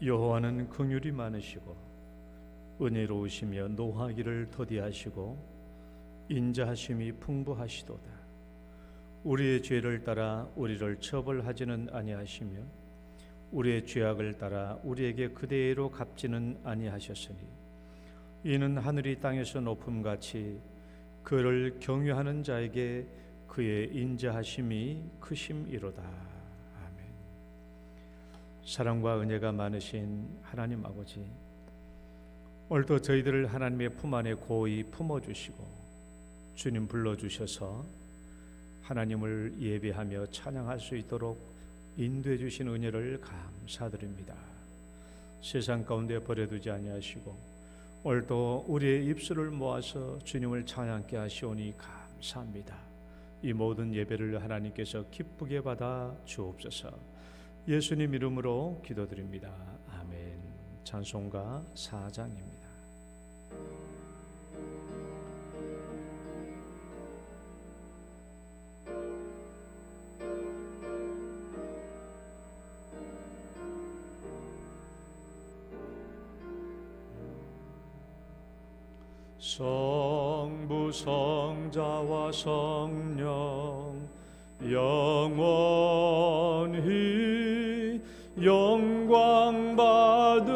여호와는 긍휼이 많으시고 은혜로우시며 노하기를 더디하시고 인자하심이 풍부하시도다. 우리의 죄를 따라 우리를 처벌하지는 아니하시며 우리의 죄악을 따라 우리에게 그대로 갚지는 아니하셨으니 이는 하늘이 땅에서 높음같이 그를 경외하는 자에게 그의 인자하심이 크심이로다. 아멘. 사랑과 은혜가 많으신 하나님 아버지, 오늘도 저희들을 하나님의 품 안에 고이 품어주시고 주님 불러주셔서 하나님을 예배하며 찬양할 수 있도록 인도해 주신 은혜를 감사드립니다. 세상 가운데 버려두지 아니하시고 오늘도 우리의 입술을 모아서 주님을 찬양케 하시오니 감사합니다. 이 모든 예배를 하나님께서 기쁘게 받아 주옵소서. 예수님 이름으로 기도드립니다. 아멘. 찬송가 4장입니다. 성부 성자와 성령 영원히 영광 받으옵소서.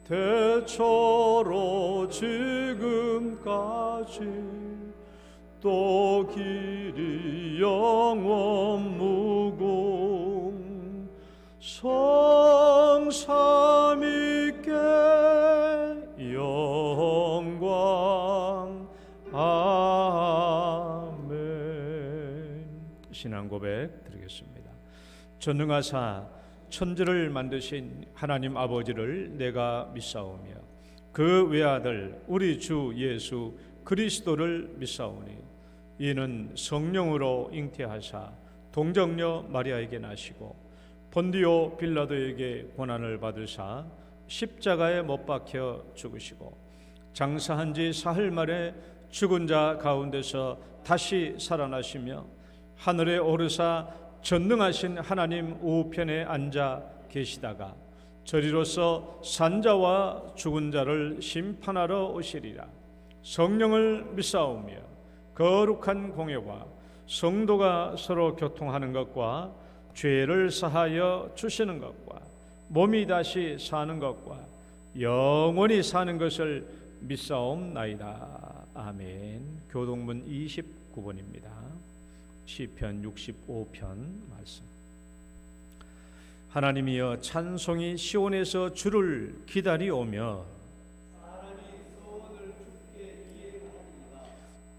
대초로 지금까지 또 길이 영원 무궁 성삼위께 영광. 아멘. 신앙 고백 드리겠습니다. 전능하사 천지를 만드신 하나님 아버지를 내가 믿사오며 그 외아들 우리 주 예수 그리스도를 믿사오니 이는 성령으로 잉태하사 동정녀 마리아에게 나시고 본디오 빌라도에게 고난을 받으사 십자가에 못 박혀 죽으시고 장사한 지 사흘 만에 죽은 자 가운데서 다시 살아나시며 하늘에 오르사 전능하신 하나님 우편에 앉아 계시다가 저리로서 산자와 죽은 자를 심판하러 오시리라. 성령을 믿사오며 거룩한 공예와 성도가 서로 교통하는 것과 죄를 사하여 주시는 것과 몸이 다시 사는 것과 영원히 사는 것을 믿사옵나이다. 아멘. 교동문 29번입니다. 시편 65편 말씀. 하나님이여 찬송이 시온에서 주를 기다리오며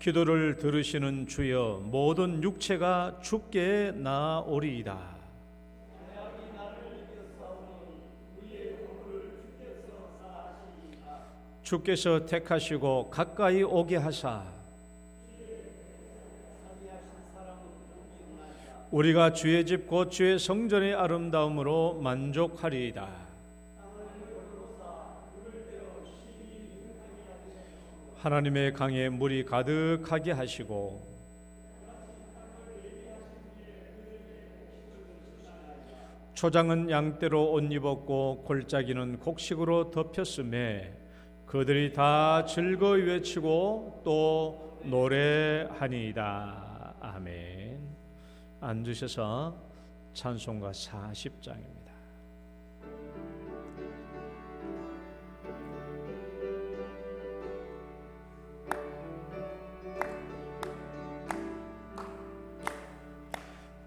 기도를 들으시는 주여 모든 육체가 주께 나아오리이다. 주께서 택하시고 가까이 오게 하사 우리가 주의 집 곧 주의 성전의 아름다움으로 만족하리이다. 하나님의 강에 물이 가득하게 하시고 초장은 양떼로 옷 입었고 골짜기는 곡식으로 덮였음에 그들이 다 즐거이 외치고 또 노래하니이다. 아멘. 앉으셔서 찬송가 40장입니다.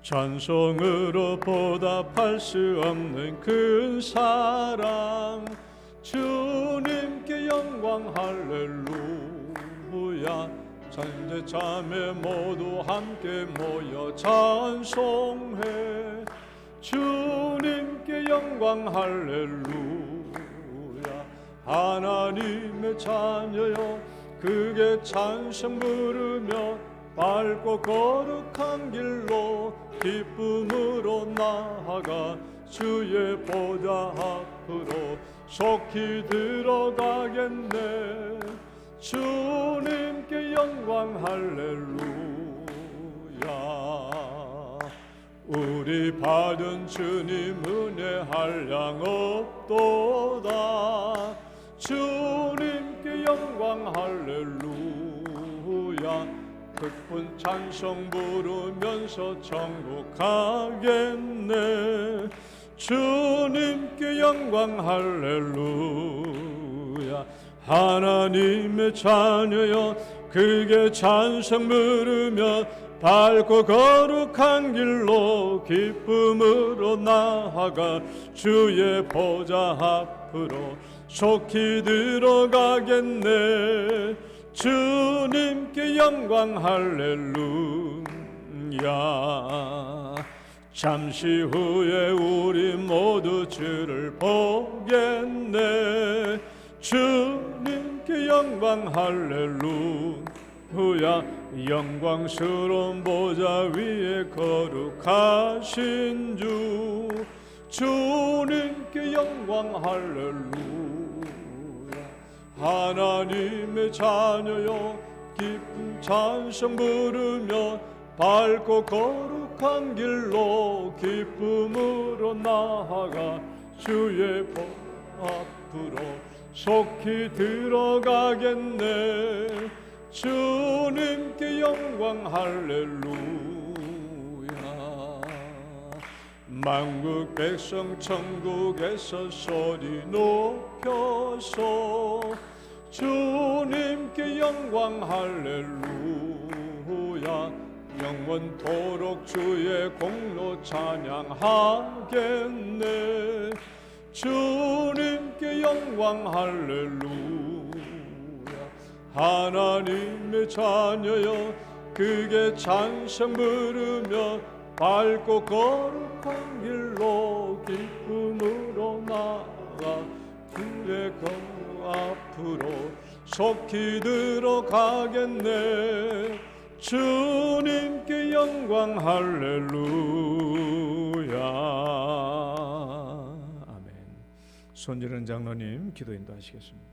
찬송으로 보답할 수 없는 큰 사랑 주님께 영광 할렐루야. 천재 자매 모두 함께 모여 찬송해 주님께 영광 할렐루야. 하나님의 자녀여 그게 찬송 부르며 밝고 거룩한 길로 기쁨으로 나아가 주의 보좌 앞으로 속히 들어가겠네. 주님께 영광 할렐루야. 이 받은 주님 은혜 한량 없도다. 주님께 영광 할렐루야. 기쁜 찬송 부르면서 천국 가겠네. 주님께 영광 할렐루야. 하나님의 자녀여 그게 찬송 부르며 밝고 거룩한 길로 기쁨으로 나아가 주의 보좌 앞으로 속히 들어가겠네. 주님께 영광 할렐루야. 잠시 후에 우리 모두 주를 보겠네. 주님께 영광 할렐루야. 영광스러운 보좌 위에 거룩하신 주 주님께 영광 할렐루야. 하나님의 자녀여 기쁜 찬송 부르며 밝고 거룩한 길로 기쁨으로 나아가 주의 보 앞으로 속히 들어가겠네. 주님께 영광 할렐루야. 만국 백성 천국에서 소리 높여서 주님께 영광 할렐루야. 영원토록 주의 공로 찬양하겠네. 주님께 영광 할렐루야. 하나님의 자녀여 그게 찬송 부르며 밝고 거룩한 길로 기쁨으로 나아가 그의 거 앞으로 속히 들어가겠네. 주님께 영광 할렐루야. 아멘. 손지른 장로님 기도 인도하시겠습니다.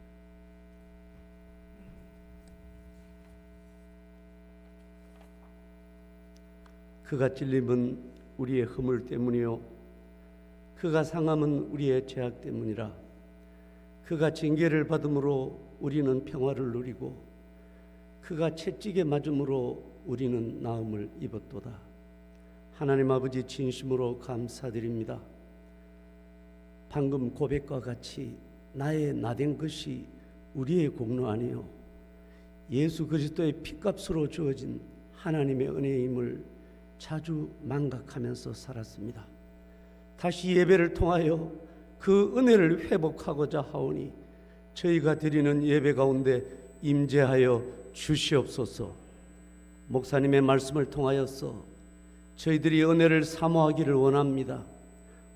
그가 찔림은 우리의 허물 때문이요 그가 상함은 우리의 죄악 때문이라. 그가 징계를 받음으로 우리는 평화를 누리고 그가 채찍에 맞음으로 우리는 나음을 입었도다. 하나님 아버지 진심으로 감사드립니다. 방금 고백과 같이 나의 나된 것이 우리의 공로 아니요 예수 그리스도의 피값으로 주어진 하나님의 은혜임을 자주 망각하면서 살았습니다. 다시 예배를 통하여 그 은혜를 회복하고자 하오니 저희가 드리는 예배 가운데 임재하여 주시옵소서. 목사님의 말씀을 통하여서 저희들이 은혜를 사모하기를 원합니다.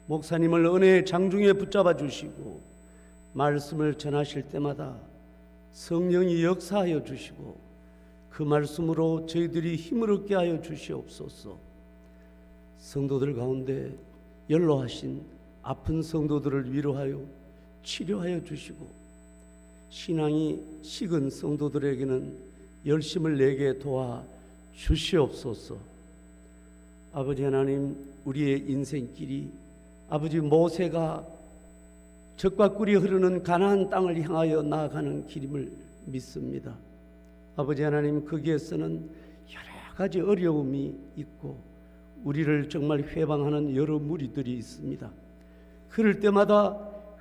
목사님을 은혜의 장중에 붙잡아 주시고 말씀을 전하실 때마다 성령이 역사하여 주시고 그 말씀으로 저희들이 힘을 얻게 하여 주시옵소서. 성도들 가운데 연로하신 아픈 성도들을 위로하여 치료하여 주시고 신앙이 식은 성도들에게는 열심을 내게 도와 주시옵소서. 아버지 하나님, 우리의 인생길이 아버지 모세가 젖과 꿀이 흐르는 가나안 땅을 향하여 나아가는 길임을 믿습니다. 아버지 하나님, 거기에서는 여러 가지 어려움이 있고 우리를 정말 회방하는 여러 무리들이 있습니다. 그럴 때마다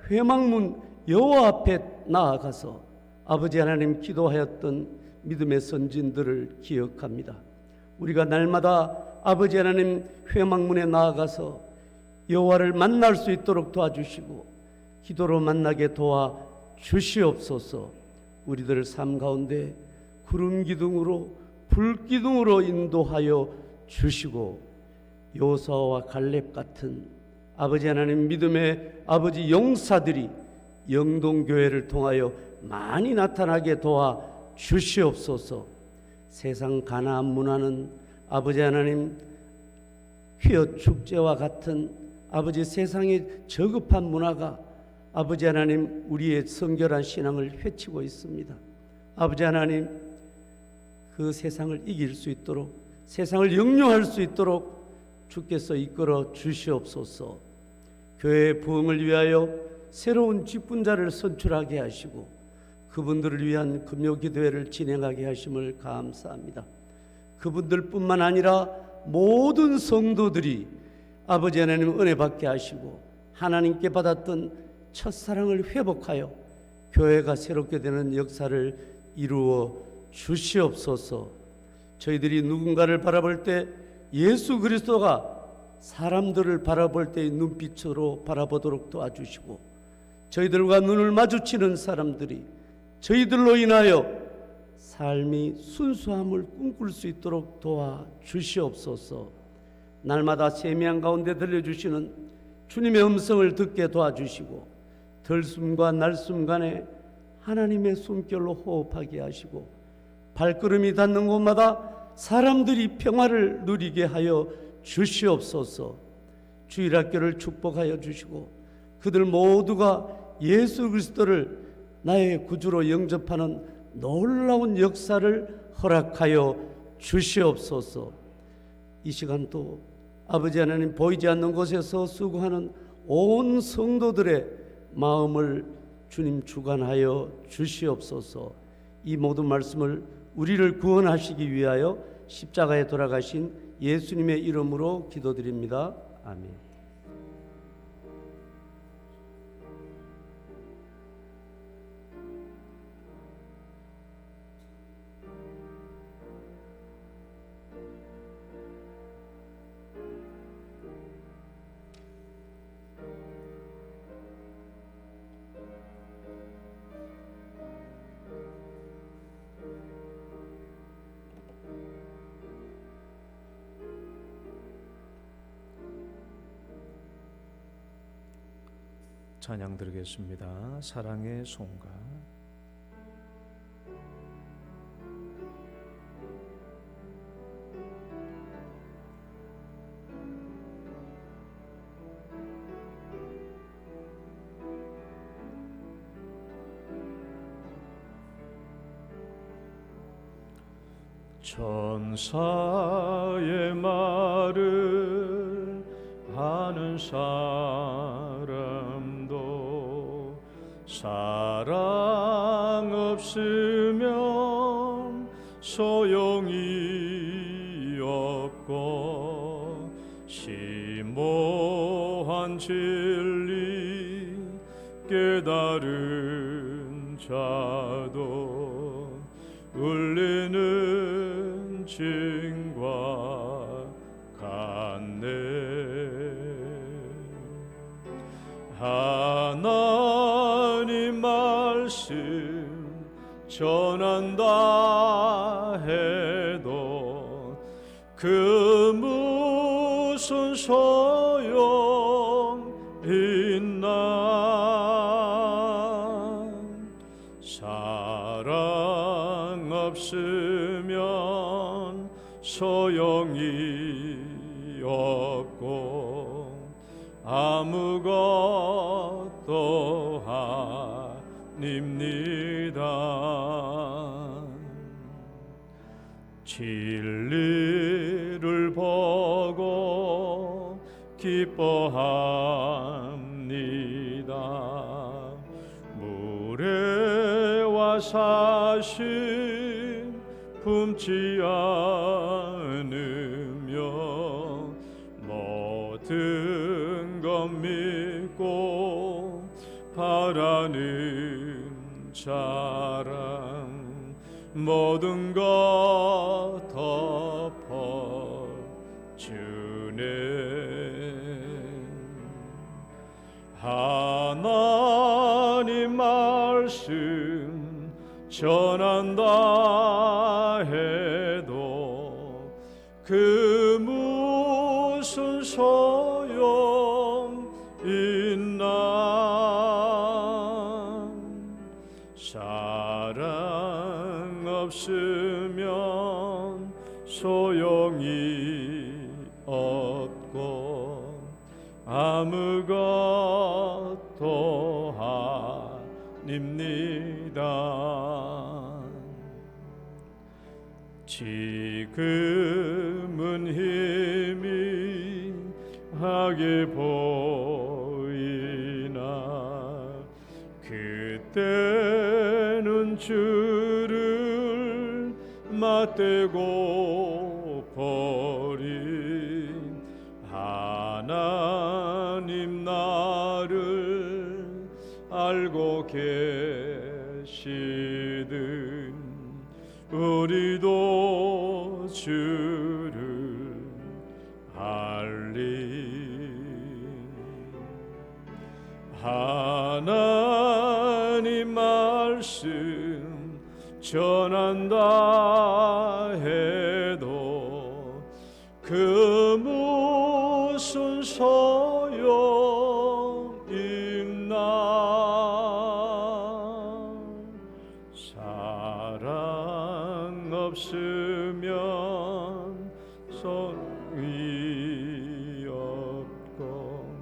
회망문 여호와 앞에 나아가서 아버지 하나님 기도하였던 믿음의 선진들을 기억합니다. 우리가 날마다 아버지 하나님 회망문에 나아가서 여호와를 만날 수 있도록 도와주시고 기도로 만나게 도와 주시옵소서. 우리들 삶 가운데 구름 기둥으로 불 기둥으로 인도하여 주시고 요사와 갈렙 같은 아버지 하나님 믿음의 아버지 용사들이 영동교회를 통하여 많이 나타나게 도와 주시옵소서. 세상 가나안 문화는 아버지 하나님 휘어 축제와 같은 아버지 세상의 저급한 문화가 아버지 하나님 우리의 성결한 신앙을 해치고 있습니다. 아버지 하나님, 그 세상을 이길 수 있도록 세상을 역류할 수 있도록 주께서 이끌어 주시옵소서. 교회의 부흥을 위하여 새로운 직분자를 선출하게 하시고 그분들을 위한 금요기도회를 진행하게 하심을 감사합니다. 그분들뿐만 아니라 모든 성도들이 아버지 하나님 은혜 받게 하시고 하나님께 받았던 첫사랑을 회복하여 교회가 새롭게 되는 역사를 이루어 주시옵소서. 저희들이 누군가를 바라볼 때 예수 그리스도가 사람들을 바라볼 때의 눈빛으로 바라보도록 도와주시고 저희들과 눈을 마주치는 사람들이 저희들로 인하여 삶이 순수함을 꿈꿀 수 있도록 도와주시옵소서. 날마다 세미한 가운데 들려주시는 주님의 음성을 듣게 도와주시고 들숨과 날숨 간에 하나님의 숨결로 호흡하게 하시고 발걸음이 닿는 곳마다 사람들이 평화를 누리게 하여 주시옵소서. 주일학교를 축복하여 주시고 그들 모두가 예수 그리스도를 나의 구주로 영접하는 놀라운 역사를 허락하여 주시옵소서. 이 시간도 아버지 하나님 보이지 않는 곳에서 수고하는 온 성도들의 마음을 주님 주관하여 주시옵소서. 이 모든 말씀을 우리를 구원하시기 위하여 십자가에 돌아가신 예수님의 이름으로 기도드립니다. 아멘. 찬양 드리겠습니다. 사랑의 송가. 천사의 말을 하는 사람도 사랑 없으면 소용이 없고 심오한 진리 깨달은 자도 울리는 징과 같네. 하나님 말씀 전한다 해도 그 무슨 소용 있나. 사랑 없으면 소용이 없고 아무것도 아닙니다. 진리를 보고 기뻐합니다. 무례와 사심 품지 않으며 모든 것 믿고 바라는 자랑 모든 것 덮어주네. 하나님 말씀 전한다 해도 그 무슨 소용 있나. 사랑 없으면 소용이 없고 아무것도 아닙니다. 지금은 힘이 멍하게 보이나 그때는 주를 맞대고 버린 하나님 나를 알고 계시든 우리도 주를 알리 하나님 말씀 전한다 해도 그 무슨 소용 있나 사랑 없으면 소용이 없고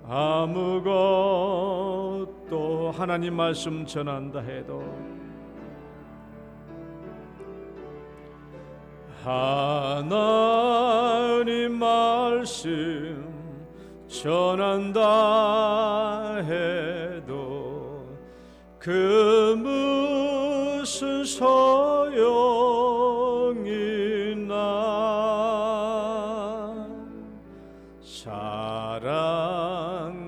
아무것도 하나님 말씀 전한다 해도 하나님 말씀 전한다 해도 그 무슨 소용이 있나 사랑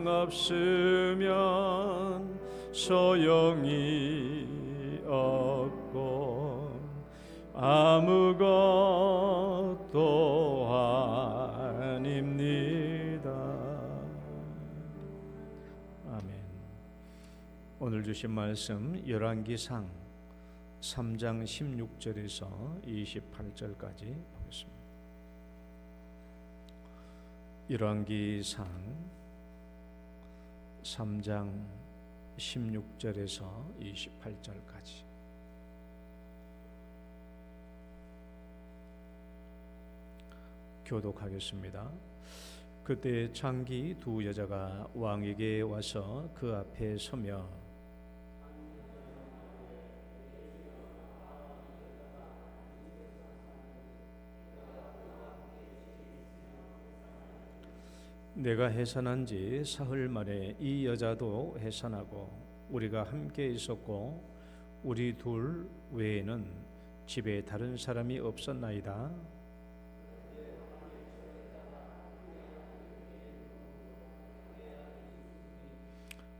없으면 소용이 없고 아무것도 아닙니다. 아멘. 오늘 주신 말씀 열왕기상 3장 16절에서 28절까지 보겠습니다. 열왕기상 3장 16절에서 28절까지 교독하겠습니다. 그때 장기 두 여자가 왕에게 와서 그 앞에 서며 내가 해산한 지 사흘 만에 이 여자도 해산하고 우리가 함께 있었고 우리 둘 외에는 집에 다른 사람이 없었나이다.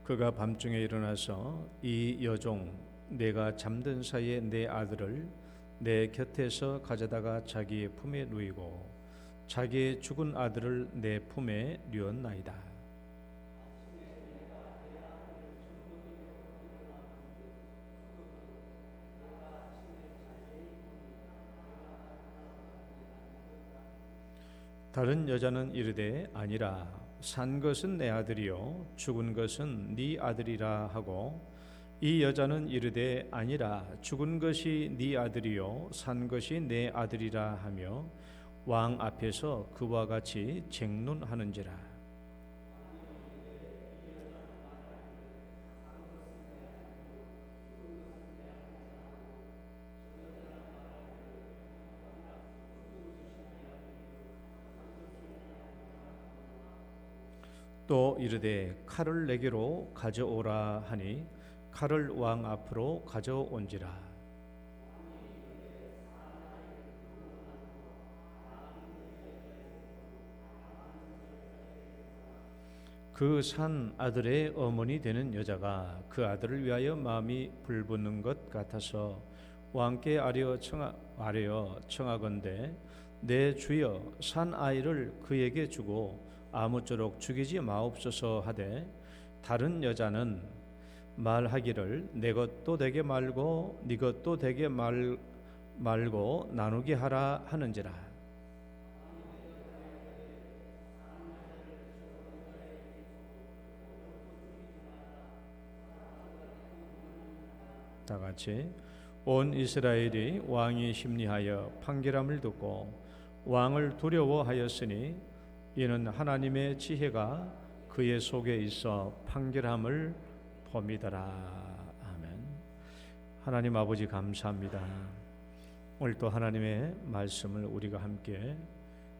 그가 밤중에 일어나서 이 여종 내가 잠든 사이에 내 아들을 내 곁에서 가져다가 자기의 품에 누이고 자기의 죽은 아들을 내 품에 뉘었나이다. 다른 여자는 이르되 아니라 산 것은 내 아들이요 죽은 것은 네 아들이라 하고 이 여자는 이르되 아니라 죽은 것이 네 아들이요 산 것이 내 아들이라 하며 왕 앞에서 그와 같이 쟁론하는지라. 또 이르되 칼을 내게로 가져오라 하니 칼을 왕 앞으로 가져온지라. 그 산 아들의 어머니 되는 여자가 그 아들을 위하여 마음이 불붙는 것 같아서 왕께 아뢰어 청하건대 내 주여 산 아이를 그에게 주고 아무쪼록 죽이지 마옵소서 하되 다른 여자는 말하기를 내 것도 되게 말고 네 것도 되게 말고 나누게 하라 하는지라. 다 같이 온 이스라엘이 왕이 심리하여 판결함을 듣고 왕을 두려워하였으니 이는 하나님의 지혜가 그의 속에 있어 판결함을 범이더라. 아멘. 하나님 아버지 감사합니다. 오늘 또 하나님의 말씀을 우리가 함께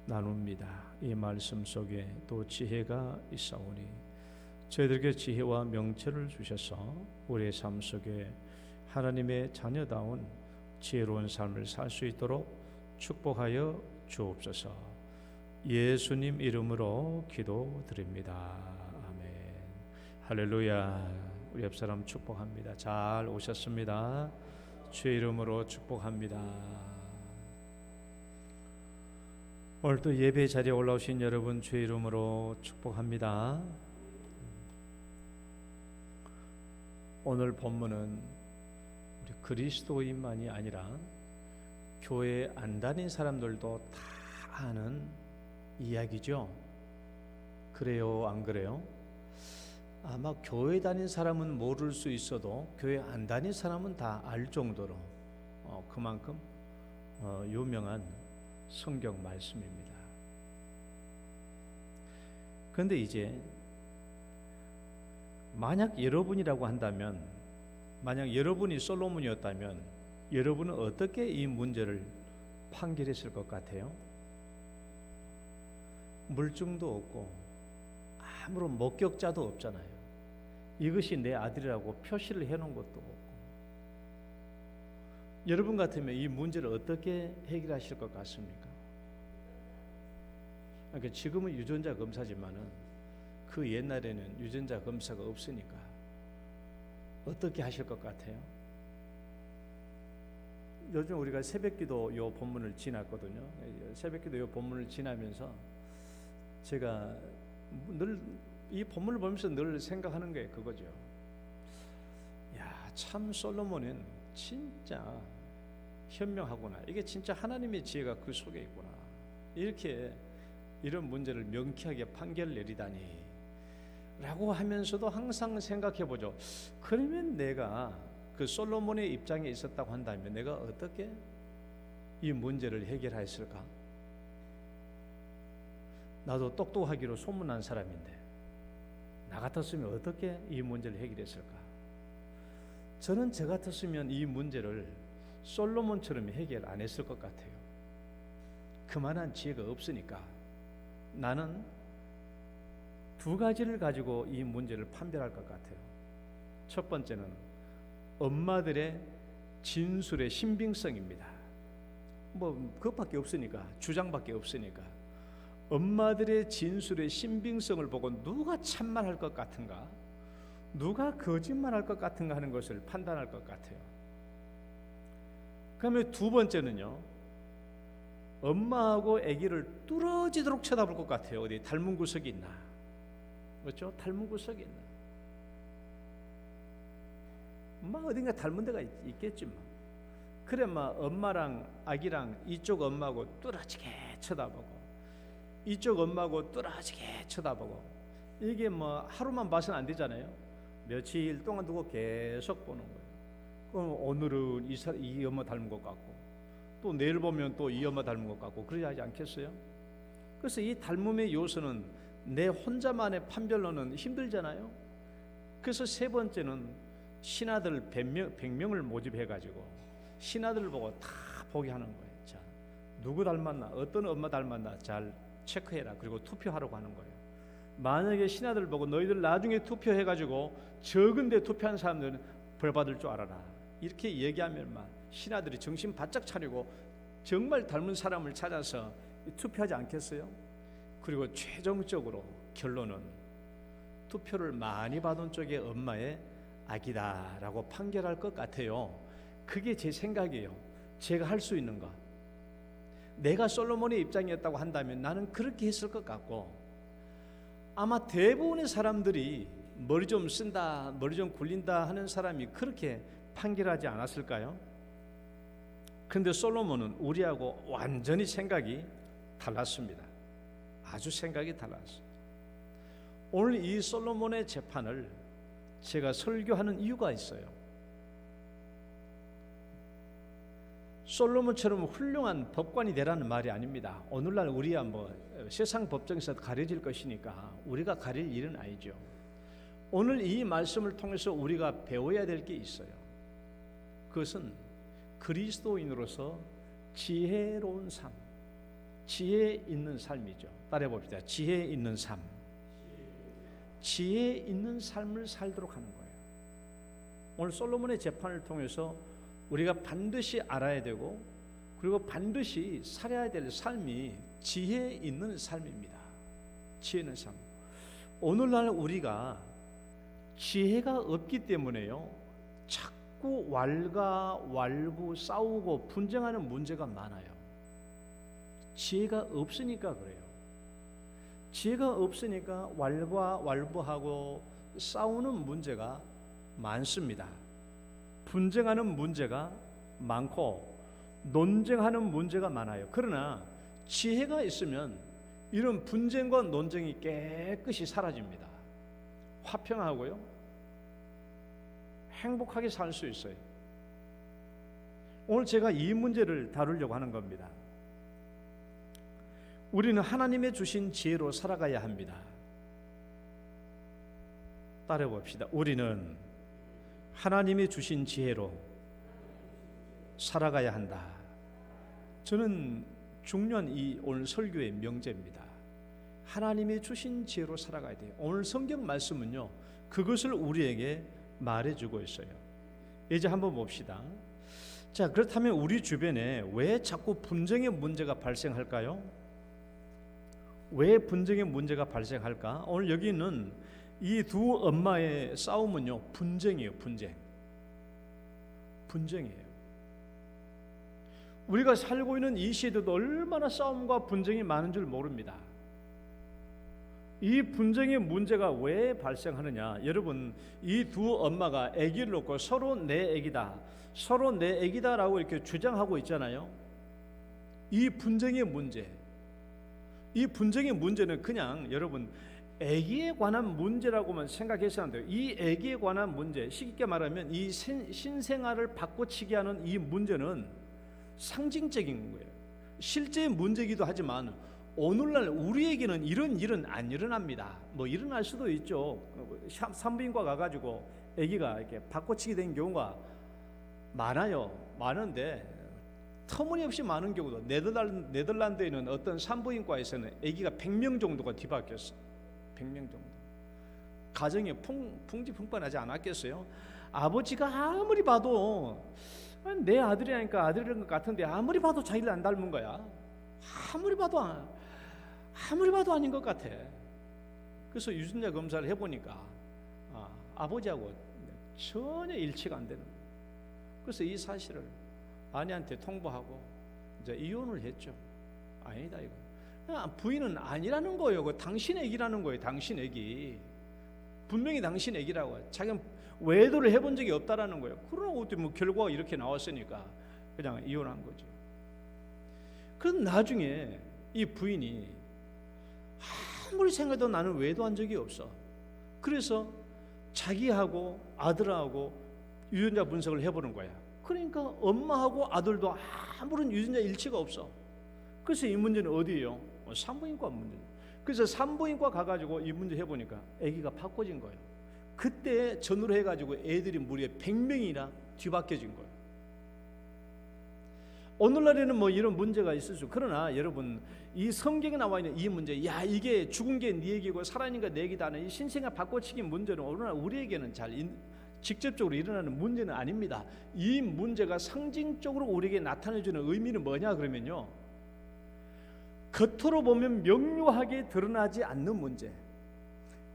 나눕니다. 이 말씀 속에 또 지혜가 있사오니 저희들에게 지혜와 명철을 주셔서 우리의 삶 속에 하나님의 자녀다운 지혜로운 삶을 살 수 있도록 축복하여 주옵소서. 예수님 이름으로 기도드립니다. 아멘. 할렐루야. 우리 옆 사람 축복합니다. 잘 오셨습니다. 주의 이름으로 축복합니다. 오늘 또 예배 자리에 올라오신 여러분 주의 이름으로 축복합니다. 오늘 본문은 우리 그리스도인만이 아니라 교회에 안 다닌 사람들도 다 아는 이야기죠. 그래요, 안 그래요? 아마 교회 다닌 사람은 모를 수 있어도 교회 안 다닌 사람은 다 알 정도로 그만큼 유명한 성경 말씀입니다. 그런데 이제 만약 여러분이라고 한다면, 만약 여러분이 솔로몬이었다면 여러분은 어떻게 이 문제를 판결했을 것 같아요? 물증도 없고 아무런 목격자도 없잖아요. 이것이 내 아들이라고 표시를 해놓은 것도 없고. 여러분 같으면 이 문제를 어떻게 해결하실 것 같습니까? 그러니까 지금은 유전자 검사지만은 그 옛날에는 유전자 검사가 없으니까 어떻게 하실 것 같아요? 요즘 우리가 새벽기도 요 본문을 지났거든요. 새벽기도 요 본문을 지나면서 제가 늘 이 본문을 보면서 늘 생각하는 게 그거죠. 야, 참 솔로몬은 진짜 현명하구나. 이게 진짜 하나님의 지혜가 그 속에 있구나. 이렇게 이런 문제를 명쾌하게 판결 내리다니 라고 하면서도 항상 생각해 보죠. 그러면 내가 그 솔로몬의 입장에 있었다고 한다면 내가 어떻게 이 문제를 해결했을까? 나도 똑똑하기로 소문난 사람인데 나 같았으면 어떻게 이 문제를 해결했을까? 저는 저 같았으면 이 문제를 솔로몬처럼 해결 안 했을 것 같아요. 그만한 지혜가 없으니까 나는 두 가지를 가지고 이 문제를 판별할 것 같아요. 첫 번째는 엄마들의 진술의 신빙성입니다. 뭐 그것밖에 없으니까, 주장밖에 없으니까 엄마들의 진술의 신빙성을 보고 누가 참말할 것 같은가, 누가 거짓말할 것 같은가 하는 것을 판단할 것 같아요. 그다음에 두 번째는요, 엄마하고 아기를 뚫어지도록 쳐다볼 것 같아요. 어디 닮은 구석이 있나? 그렇죠? 닮은 구석이 있나? 엄마 어딘가 닮은 데가 있겠지 뭐. 그래 막 엄마랑 아기랑 이쪽 엄마하고 뚫어지게 쳐다보고 이쪽 엄마하고 뚫어지게 쳐다보고, 이게 뭐 하루만 봐서는 안 되잖아요. 며칠 동안 두고 계속 보는 거예요. 그럼 오늘은 이 엄마 닮은 것 같고 또 내일 보면 또 이 엄마 닮은 것 같고 그러지 하지 않겠어요? 그래서 이 닮음의 요소는 내 혼자만의 판별로는 힘들잖아요. 그래서 세 번째는 신하들 100명을 모집해가지고 신하들을 보고 다 보게 하는 거예요. 자, 누구 닮았나, 어떤 엄마 닮았나 잘 체크해라. 그리고 투표하라고 하는 거예요. 만약에 신하들 보고 너희들 나중에 투표해가지고 적은데 투표한 사람들은 벌 받을 줄 알아라. 이렇게 얘기하면 막 신하들이 정신 바짝 차리고 정말 닮은 사람을 찾아서 투표하지 않겠어요? 그리고 최종적으로 결론은 투표를 많이 받은 쪽의 엄마의 아기다라고 판결할 것 같아요. 그게 제 생각이에요. 제가 할 수 있는 거. 내가 솔로몬의 입장이었다고 한다면 나는 그렇게 했을 것 같고, 아마 대부분의 사람들이 머리 좀 쓴다, 머리 좀 굴린다 하는 사람이 그렇게 판결하지 않았을까요? 근데 솔로몬은 우리하고 완전히 생각이 달랐습니다. 아주 생각이 달랐어요. 오늘 이 솔로몬의 재판을 제가 설교하는 이유가 있어요. 솔로몬처럼 훌륭한 법관이 되라는 말이 아닙니다. 오늘날 우리야 뭐 세상 법정에서 가려질 것이니까 우리가 가릴 일은 아니죠. 오늘 이 말씀을 통해서 우리가 배워야 될 게 있어요. 그것은 그리스도인으로서 지혜로운 삶, 지혜 있는 삶이죠. 따라해 봅시다. 지혜 있는 삶. 지혜 있는 삶을 살도록 하는 거예요. 오늘 솔로몬의 재판을 통해서 우리가 반드시 알아야 되고 그리고 반드시 살아야 될 삶이 지혜 있는 삶입니다. 지혜 있는 삶. 오늘날 우리가 지혜가 없기 때문에요, 자꾸 왈가왈부 싸우고 분쟁하는 문제가 많아요. 지혜가 없으니까 그래요. 지혜가 없으니까 왈가왈부하고 싸우는 문제가 많습니다. 분쟁하는 문제가 많고 논쟁하는 문제가 많아요. 그러나 지혜가 있으면 이런 분쟁과 논쟁이 깨끗이 사라집니다. 화평하고요, 행복하게 살 수 있어요. 오늘 제가 이 문제를 다루려고 하는 겁니다. 우리는 하나님의 주신 지혜로 살아가야 합니다. 따라해 봅시다. 우리는 하나님의 주신 지혜로 살아가야 한다. 저는 중요한 이 오늘 설교의 명제입니다. 하나님의 주신 지혜로 살아가야 돼요. 오늘 성경 말씀은요, 그것을 우리에게 말해주고 있어요. 이제 한번 봅시다. 자, 그렇다면 우리 주변에 왜 자꾸 분쟁의 문제가 발생할까요? 왜 분쟁의 문제가 발생할까? 오늘 여기 있는 이 두 엄마의 싸움은요, 분쟁이에요. 분쟁이에요. 우리가 살고 있는 이 시대도 얼마나 싸움과 분쟁이 많은 줄 모릅니다. 이 분쟁의 문제가 왜 발생하느냐? 여러분, 이 두 엄마가 아기를 놓고 서로 내 아기다라고 이렇게 주장하고 있잖아요. 이 분쟁의 문제는 그냥 여러분 아기에 관한 문제라고만 생각해서는 안 돼요. 이 아기에 관한 문제, 쉽게 말하면 이 신생아를 바꿔치기 하는 이 문제는 상징적인 거예요. 실제 문제이기도 하지만 오늘날 우리에게는 이런 일은 안 일어납니다. 뭐 일어날 수도 있죠. 산부인과 가가지고 아기가 이렇게 바꿔치기 된 경우가 많은데 터무니없이 많은 경우도 네덜란드에 있는 어떤 산부인과에서는 아기가 100명 정도가 뒤바뀌었어. 100명 정도. 가정이 풍지풍파하지 않았겠어요? 아버지가 아무리 봐도 내 아들이라니까 아들인 것 같은데 아무리 봐도 자기를 안 닮은 거야. 아무리 봐도 아닌 것 같아. 그래서 유전자 검사를 해보니까 아버지하고 전혀 일치가 안 되는 거예요. 그래서 이 사실을 아내한테 통보하고 이제 이혼을 했죠. 아니다 이거. 부인은 아니라는 거예요. 그 당신 애기라는 거예요. 당신 애기. 분명히 당신 애기라고. 자기는 외도를 해본 적이 없다라는 거예요. 그러고 뭐 결과가 이렇게 나왔으니까 그냥 이혼한 거죠. 그럼 나중에 이 부인이 아무리 생각해도 나는 외도한 적이 없어. 그래서 자기하고 아들하고 유전자 분석을 해보는 거야. 그러니까 엄마하고 아들도 아무런 유전자 일치가 없어. 그래서 이 문제는 어디예요? 산부인과 문제. 그래서 산부인과 가가지고 이 문제 해보니까 아기가 바꿔진 거예요. 그때 전후로 해가지고 애들이 무려 100명이나 뒤바뀌어진 거예요. 오늘날에는 뭐 이런 문제가 있을 수. 그러나 여러분, 이 성경에 나와 있는 이 문제, 야 이게 죽은 게 네 얘기고 살아있는 게 내 얘기다 하는 이 신생아 바꿔치기 문제는 오늘날 우리에게는 직접적으로 일어나는 문제는 아닙니다. 이 문제가 상징적으로 우리에게 나타내주는 의미는 뭐냐 그러면요, 겉으로 보면 명료하게 드러나지 않는 문제,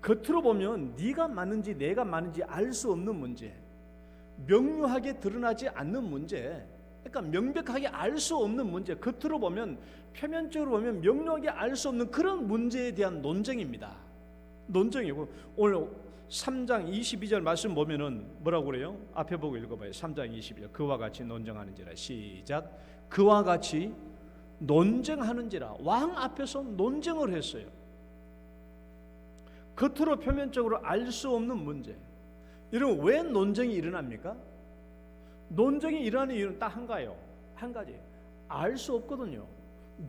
겉으로 보면 네가 맞는지 내가 맞는지 알 수 없는 문제, 명료하게 드러나지 않는 문제, 그러니까 명백하게 알 수 없는 문제, 겉으로 보면 표면적으로 보면 명료하게 알 수 없는 그런 문제에 대한 논쟁입니다. 논쟁이고, 오늘 3장 22절 말씀 보면은 뭐라고 그래요? 앞에 보고 읽어봐요. 3장 22절. 그와 같이 논쟁하는지라. 시작. 그와 같이 논쟁하는지라. 왕 앞에서 논쟁을 했어요. 겉으로 표면적으로 알 수 없는 문제. 여러분, 왜 논쟁이 일어납니까? 논쟁이 일어나는 이유는 딱 한 가지. 알 수 없거든요.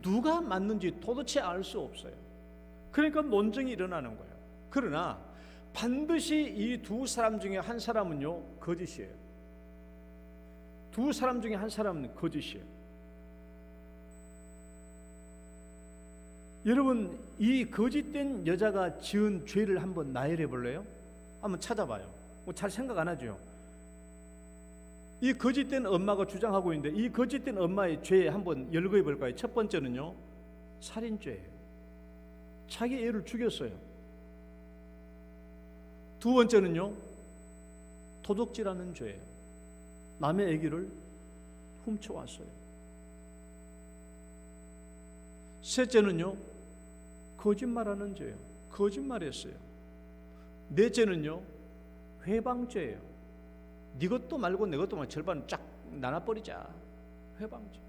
누가 맞는지 도대체 알 수 없어요. 그러니까 논쟁이 일어나는 거예요. 그러나 반드시 이 두 사람 중에 한 사람은요, 거짓이에요. 두 사람 중에 한 사람은 거짓이에요. 여러분, 이 거짓된 여자가 지은 죄를 한번 나열해 볼래요? 한번 찾아봐요. 잘 생각 안 하죠. 이 거짓된 엄마가 주장하고 있는데 이 거짓된 엄마의 죄 한번 열거해 볼까요? 첫 번째는요, 살인죄예요. 자기 애를 죽였어요. 두 번째는요, 도둑질하는 죄예요. 남의 아기를 훔쳐왔어요. 셋째는요, 거짓말하는 죄예요. 거짓말했어요. 넷째는요, 회방죄예요. 네 것도 말고 내 것도 말고 절반 쫙 나눠버리자. 회방죄.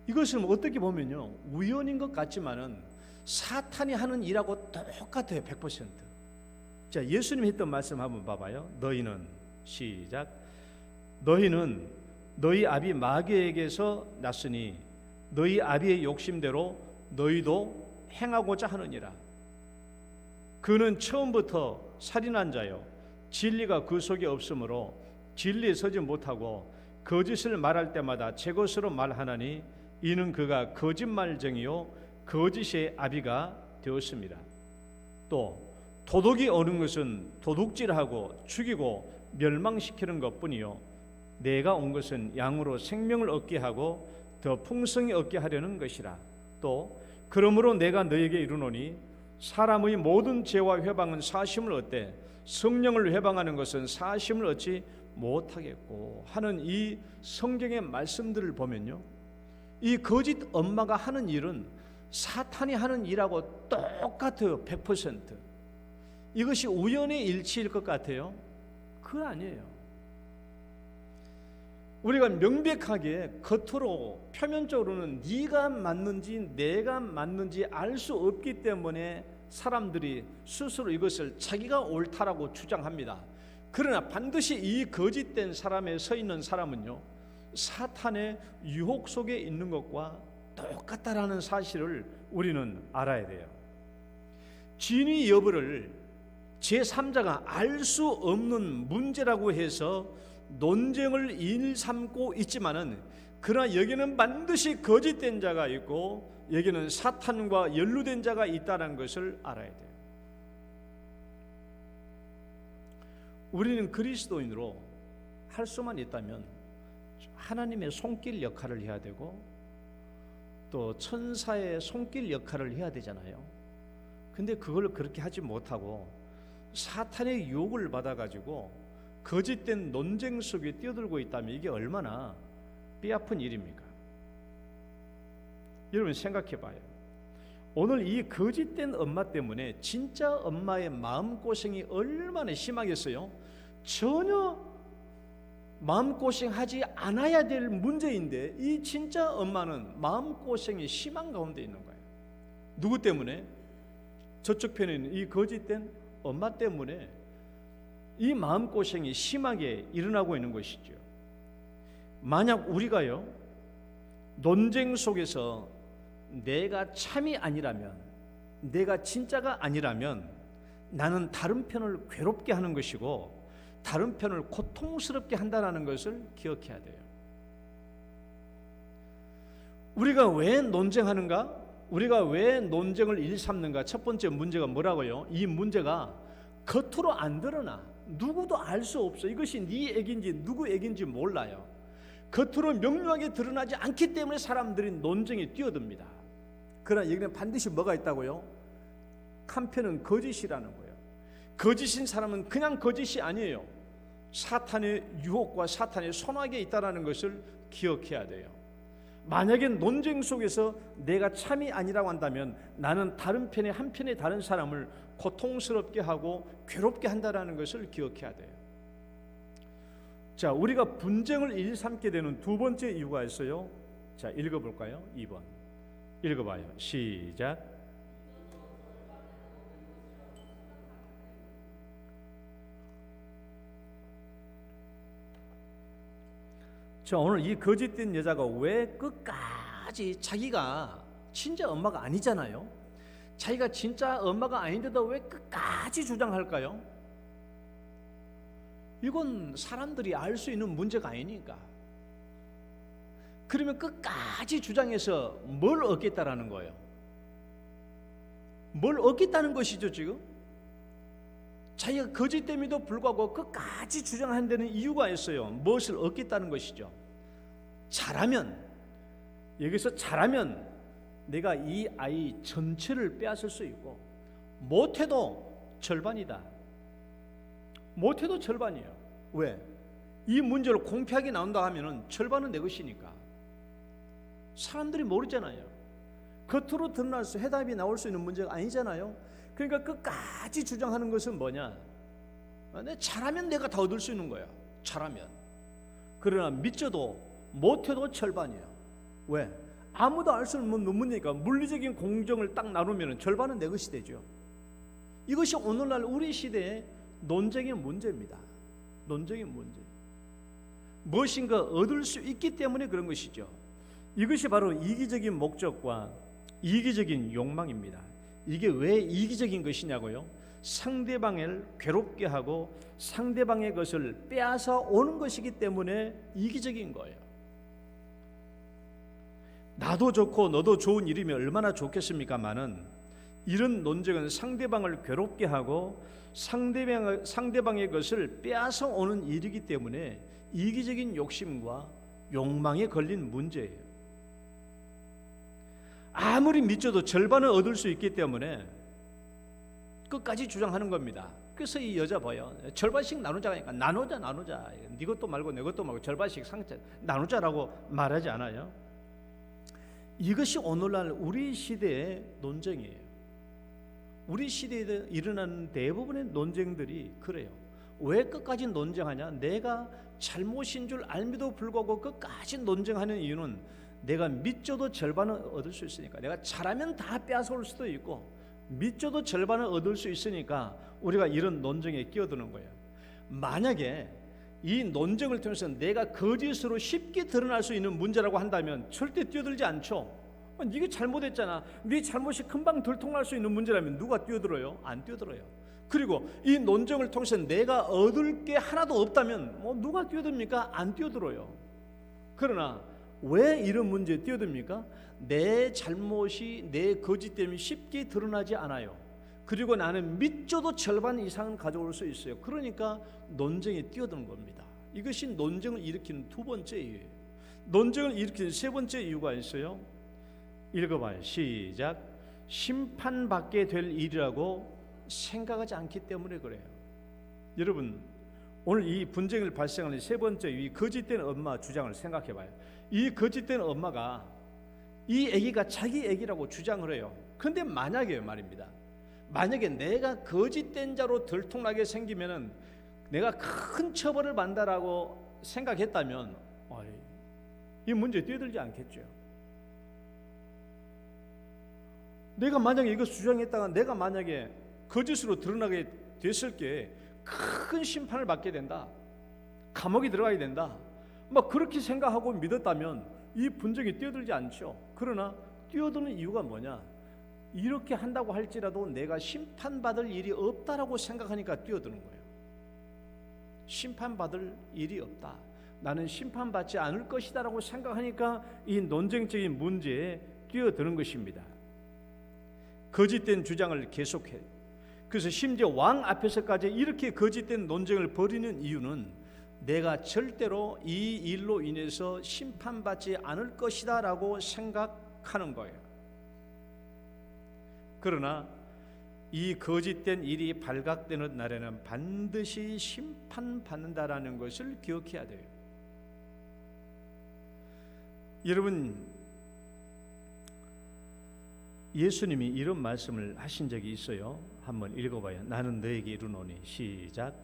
이것은 어떻게 보면요, 우연인 것 같지만은 사탄이 하는 일하고 똑같아요. 100%. 자, 예수님이 했던 말씀 한번 봐봐요. 너희는, 시작, 너희는 너희 아비 마귀에게서 났으니 너희 아비의 욕심대로 너희도 행하고자 하느니라. 그는 처음부터 살인한 자요, 진리가 그 속에 없으므로 진리에 서지 못하고 거짓을 말할 때마다 제 것으로 말하나니 이는 그가 거짓말쟁이요 거짓의 아비가 되었습니다. 또 도둑이 오는 것은 도둑질하고 죽이고 멸망시키는 것뿐이요 내가 온 것은 양으로 생명을 얻게 하고 더 풍성히 얻게 하려는 것이라. 또 그러므로 내가 너에게 이르노니 사람의 모든 죄와 회방은 사심을 얻되 성령을 회방하는 것은 사심을 얻지 못하겠고 하는 이 성경의 말씀들을 보면요, 이 거짓 엄마가 하는 일은 사탄이 하는 일하고 똑같아요. 100%. 이것이 우연의 일치일 것 같아요? 그거 아니에요. 우리가 명백하게 겉으로 표면적으로는 네가 맞는지 내가 맞는지 알 수 없기 때문에 사람들이 스스로 이것을 자기가 옳다라고 주장합니다. 그러나 반드시 이 거짓된 사람에 서 있는 사람은요, 사탄의 유혹 속에 있는 것과 똑같다라는 사실을 우리는 알아야 돼요. 진위 여부를 제3자가 알 수 없는 문제라고 해서 논쟁을 일삼고 있지만은, 그러나 여기는 반드시 거짓된 자가 있고 여기는 사탄과 연루된 자가 있다는 것을 알아야 돼요. 우리는 그리스도인으로 할 수만 있다면 하나님의 손길 역할을 해야 되고 또 천사의 손길 역할을 해야 되잖아요. 근데 그걸 그렇게 하지 못하고 사탄의 유혹을 받아가지고 거짓된 논쟁 속에 뛰어들고 있다면 이게 얼마나 뼈아픈 일입니까? 여러분 생각해 봐요. 오늘 이 거짓된 엄마 때문에 진짜 엄마의 마음고생이 얼마나 심하겠어요? 전혀 마음고생하지 않아야 될 문제인데 이 진짜 엄마는 마음고생이 심한 가운데 있는 거예요. 누구 때문에? 저쪽 편에 있는 이 거짓된 엄마 때문에 이 마음고생이 심하게 일어나고 있는 것이죠. 만약 우리가요, 논쟁 속에서 내가 참이 아니라면, 내가 진짜가 아니라면 나는 다른 편을 괴롭게 하는 것이고 다른 편을 고통스럽게 한다는 것을 기억해야 돼요. 우리가 왜 논쟁하는가? 우리가 왜 논쟁을 일삼는가? 첫 번째 문제가 뭐라고요? 이 문제가 겉으로 안 드러나. 누구도 알 수 없어. 이것이 네 얘기인지 누구 얘기인지 몰라요. 겉으로 명료하게 드러나지 않기 때문에 사람들이 논쟁에 뛰어듭니다. 그러나 여기는 반드시 뭐가 있다고요? 한편은 거짓이라는 거예요. 거짓인 사람은 그냥 거짓이 아니에요. 사탄의 유혹과 사탄의 손아귀에 있다는 것을 기억해야 돼요. 만약에 논쟁 속에서 내가 참이 아니라고 한다면 나는 다른 편에 한편의 다른 사람을 고통스럽게 하고 괴롭게 한다는 것을 기억해야 돼요. 자, 우리가 분쟁을 일삼게 되는 두 번째 이유가 있어요. 자, 읽어볼까요? 2번 읽어봐요. 시작. 자, 오늘 이 거짓된 여자가 왜 끝까지 자기가 진짜 엄마가 아니잖아요. 자기가 진짜 엄마가 아닌데도 왜 끝까지 주장할까요? 이건 사람들이 알 수 있는 문제가 아니니까. 그러면 끝까지 주장해서 뭘 얻겠다라는 거예요? 뭘 얻겠다는 것이죠 지금? 자기가 거짓됨에도 불구하고 끝까지 주장하는 데는 이유가 있어요. 무엇을 얻겠다는 것이죠. 잘하면, 여기서 잘하면 내가 이 아이 전체를 빼앗을 수 있고, 못해도 절반이다. 못해도 절반이에요. 왜? 이 문제를 공평하게 나온다 하면은 절반은 내 것이니까. 사람들이 모르잖아요. 겉으로 드러나서 해답이 나올 수 있는 문제가 아니잖아요. 그러니까 끝까지 주장하는 것은 뭐냐? 잘하면 내가 다 얻을 수 있는 거야. 잘하면. 그러나 믿져도 못해도 절반이야. 왜? 아무도 알 수 없는 문제니까. 물리적인 공정을 딱 나누면 절반은 내 것이 되죠. 이것이 오늘날 우리 시대의 논쟁의 문제입니다. 논쟁의 문제. 무엇인가 얻을 수 있기 때문에 그런 것이죠. 이것이 바로 이기적인 목적과 이기적인 욕망입니다. 이게 왜 이기적인 것이냐고요? 상대방을 괴롭게 하고 상대방의 것을 빼앗아 오는 것이기 때문에 이기적인 거예요. 나도 좋고 너도 좋은 일이면 얼마나 좋겠습니까마는, 이런 논쟁은 상대방을 괴롭게 하고 상대방의 것을 빼앗아 오는 일이기 때문에 이기적인 욕심과 욕망에 걸린 문제예요. 아무리 믿져도 절반을 얻을 수 있기 때문에 끝까지 주장하는 겁니다. 그래서 이 여자 봐요. 절반씩 나누자니까 나누자. 네 것도 말고 내 것도 말고 절반씩 나누자라고 말하지 않아요. 이것이 오늘날 우리 시대의 논쟁이에요. 우리 시대에 일어나는 대부분의 논쟁들이 그래요. 왜 끝까지 논쟁하냐? 내가 잘못인 줄 알면도 불구하고 끝까지 논쟁하는 이유는 내가 믿져도 절반을 얻을 수 있으니까. 내가 잘하면 다 빼앗아올 수도 있고, 믿져도 절반을 얻을 수 있으니까 우리가 이런 논쟁에 끼어드는 거예요. 만약에 이 논쟁을 통해서 내가 거짓으로 쉽게 드러날 수 있는 문제라고 한다면 절대 뛰어들지 않죠. 네가 잘못했잖아. 네 잘못이 금방 들통날 수 있는 문제라면 누가 뛰어들어요? 안 뛰어들어요. 그리고 이 논쟁을 통해서 내가 얻을 게 하나도 없다면 누가 뛰어듭니까? 안 뛰어들어요. 그러나 왜 이런 문제에 뛰어듭니까? 내 잘못이 내 거짓 때문에 쉽게 드러나지 않아요. 그리고 나는 믿져도 절반 이상은 가져올 수 있어요. 그러니까 논쟁에 뛰어드는 겁니다. 이것이 논쟁을 일으키는 두 번째 이유예요. 논쟁을 일으키는 세 번째 이유가 있어요. 읽어봐요. 시작. 심판받게 될 일이라고 생각하지 않기 때문에 그래요. 여러분, 오늘 이 분쟁을 발생하는 세 번째 이 거짓된 엄마 주장을 생각해봐요. 이 거짓된 엄마가 이 아기가 자기 아기라고 주장을 해요. 그런데 만약에 말입니다. 만약에 내가 거짓된 자로 들통나게 생기면은 내가 큰 처벌을 받는다라고 생각했다면 이 문제에 뛰어들지 않겠죠. 내가 만약에 이거 주장했다가 내가 만약에 거짓으로 드러나게 됐을 게 큰 심판을 받게 된다, 감옥에 들어가야 된다, 막 그렇게 생각하고 믿었다면 이 분쟁에 뛰어들지 않죠. 그러나 뛰어드는 이유가 뭐냐? 이렇게 한다고 할지라도 내가 심판받을 일이 없다라고 생각하니까 뛰어드는 거예요. 심판받을 일이 없다, 나는 심판받지 않을 것이다라고 생각하니까 이 논쟁적인 문제에 뛰어드는 것입니다. 거짓된 주장을 계속해. 그래서 심지어 왕 앞에서까지 이렇게 거짓된 논쟁을 벌이는 이유는 내가 절대로 이 일로 인해서 심판받지 않을 것이다 라고 생각하는 거예요. 그러나 이 거짓된 일이 발각되는 날에는 반드시 심판받는다라는 것을 기억해야 돼요. 여러분, 예수님이 이런 말씀을 하신 적이 있어요. 한번 읽어봐요. 나는 너에게 이르노니, 시작.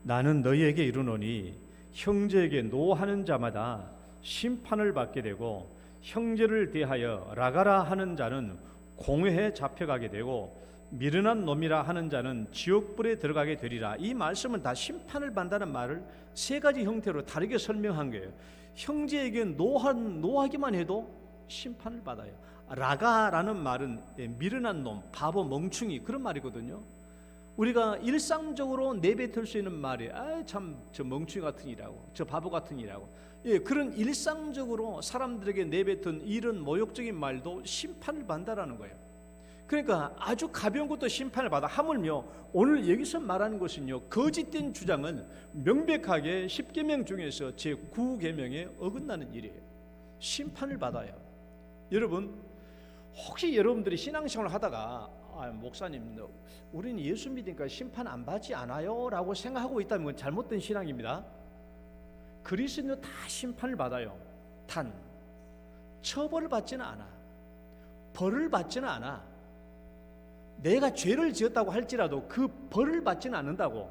나는 너희에게 이르노니 형제에게 노하는 자마다 심판을 받게 되고 형제를 대하여 라가라 하는 자는 공회에 잡혀가게 되고 미련한 놈이라 하는 자는 지옥불에 들어가게 되리라. 이 말씀은 다 심판을 받는다는 말을 세 가지 형태로 다르게 설명한 거예요. 형제에게 노하기만 해도 심판을 받아요. 라가라는 말은 미련한 놈, 바보, 멍충이 그런 말이거든요. 우리가 일상적으로 내뱉을 수 있는 말이 참 저 멍충이 같은 이라고, 저 바보 같은 이라고, 그런 일상적으로 사람들에게 내뱉은 이런 모욕적인 말도 심판을 받는다라는 거예요. 그러니까 아주 가벼운 것도 심판을 받아. 하물며 오늘 여기서 말하는 것은요, 거짓된 주장은 명백하게 10계명 중에서 제9계명에 어긋나는 일이에요. 심판을 받아요. 여러분, 혹시 여러분들이 신앙생활을 하다가 목사님, 우리는 예수 믿으니까 심판 안 받지 않아요? 라고 생각하고 있다면 그건 잘못된 신앙입니다. 그리스도는 다 심판을 받아요. 단 처벌을 받지는 않아. 벌을 받지는 않아. 내가 죄를 지었다고 할지라도 그 벌을 받지는 않는다고.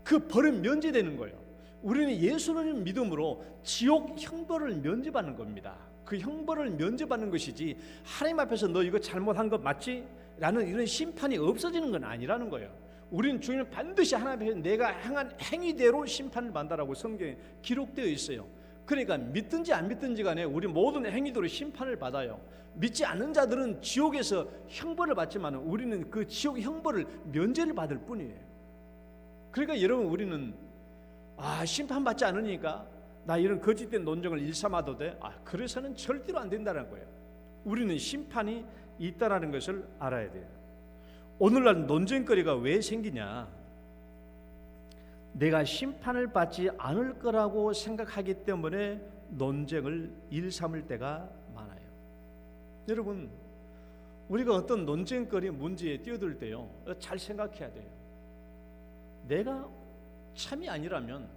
그 벌은 면제되는 거예요. 우리는 예수를 믿음으로 지옥 형벌을 면제받는 겁니다. 그 형벌을 면제받는 것이지 하나님 앞에서 너 이거 잘못한 거 맞지? 라는 이런 심판이 없어지는 건 아니라는 거예요. 우리는 주님은 반드시 하나님 앞에 내가 행한 행위대로 심판을 받는다라고 성경에 기록되어 있어요. 그러니까 믿든지 안 믿든지 간에 우리 모든 행위대로 심판을 받아요. 믿지 않는 자들은 지옥에서 형벌을 받지만 우리는 그 지옥 형벌을 면제를 받을 뿐이에요. 그러니까 여러분, 우리는 심판받지 않으니까 나 이런 거짓된 논쟁을 일삼아도 돼? 그래서는 절대로 안 된다는 거예요. 우리는 심판이 있다라는 것을 알아야 돼요. 오늘날 논쟁거리가 왜 생기냐? 내가 심판을 받지 않을 거라고 생각하기 때문에 논쟁을 일삼을 때가 많아요. 여러분, 우리가 어떤 논쟁거리 문제에 뛰어들 때요, 잘 생각해야 돼요. 내가 참이 아니라면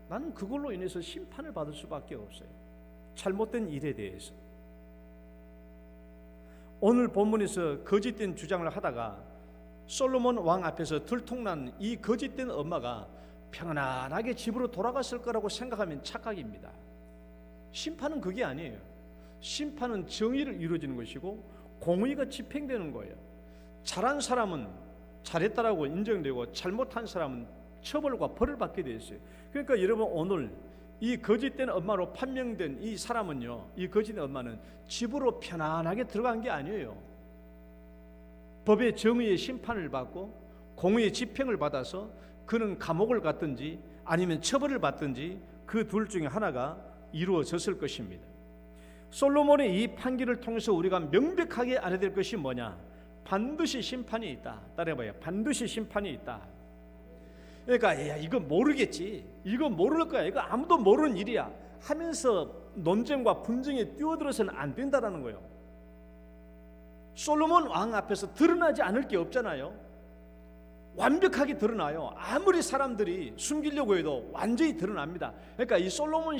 나는 그걸로 인해서 심판을 받을 수밖에 없어요. 잘못된 일에 대해서. 오늘 본문에서 거짓된 주장을 하다가 솔로몬 왕 앞에서 들통난 이 거짓된 엄마가 평안하게 집으로 돌아갔을 거라고 생각하면 착각입니다. 심판은 그게 아니에요. 심판은 정의를 이루어지는 것이고 공의가 집행되는 거예요. 잘한 사람은 잘했다라고 인정되고 잘못한 사람은 처벌과 벌을 받게 되어 있어요. 그러니까 여러분, 오늘 이 거짓된 엄마로 판명된 이 사람은요, 이 거짓된 엄마는 집으로 편안하게 들어간 게 아니에요. 법의 정의의 심판을 받고 공의의 집행을 받아서 그는 감옥을 갔든지 아니면 처벌을 받든지 그 둘 중에 하나가 이루어졌을 것입니다. 솔로몬의 이 판결을 통해서 우리가 명백하게 알아야 될 것이 뭐냐? 반드시 심판이 있다. 따라해봐요. 반드시 심판이 있다. 그러니까 야, 이거 모르겠지, 이거 모를 거야, 이거 아무도 모르는 일이야 하면서 논쟁과 분쟁에 뛰어들어서는 안 된다라는 거예요. 솔로몬 왕 앞에서 드러나지 않을 게 없잖아요. 완벽하게 드러나요. 아무리 사람들이 숨기려고 해도 완전히 드러납니다. 그러니까 이 솔로몬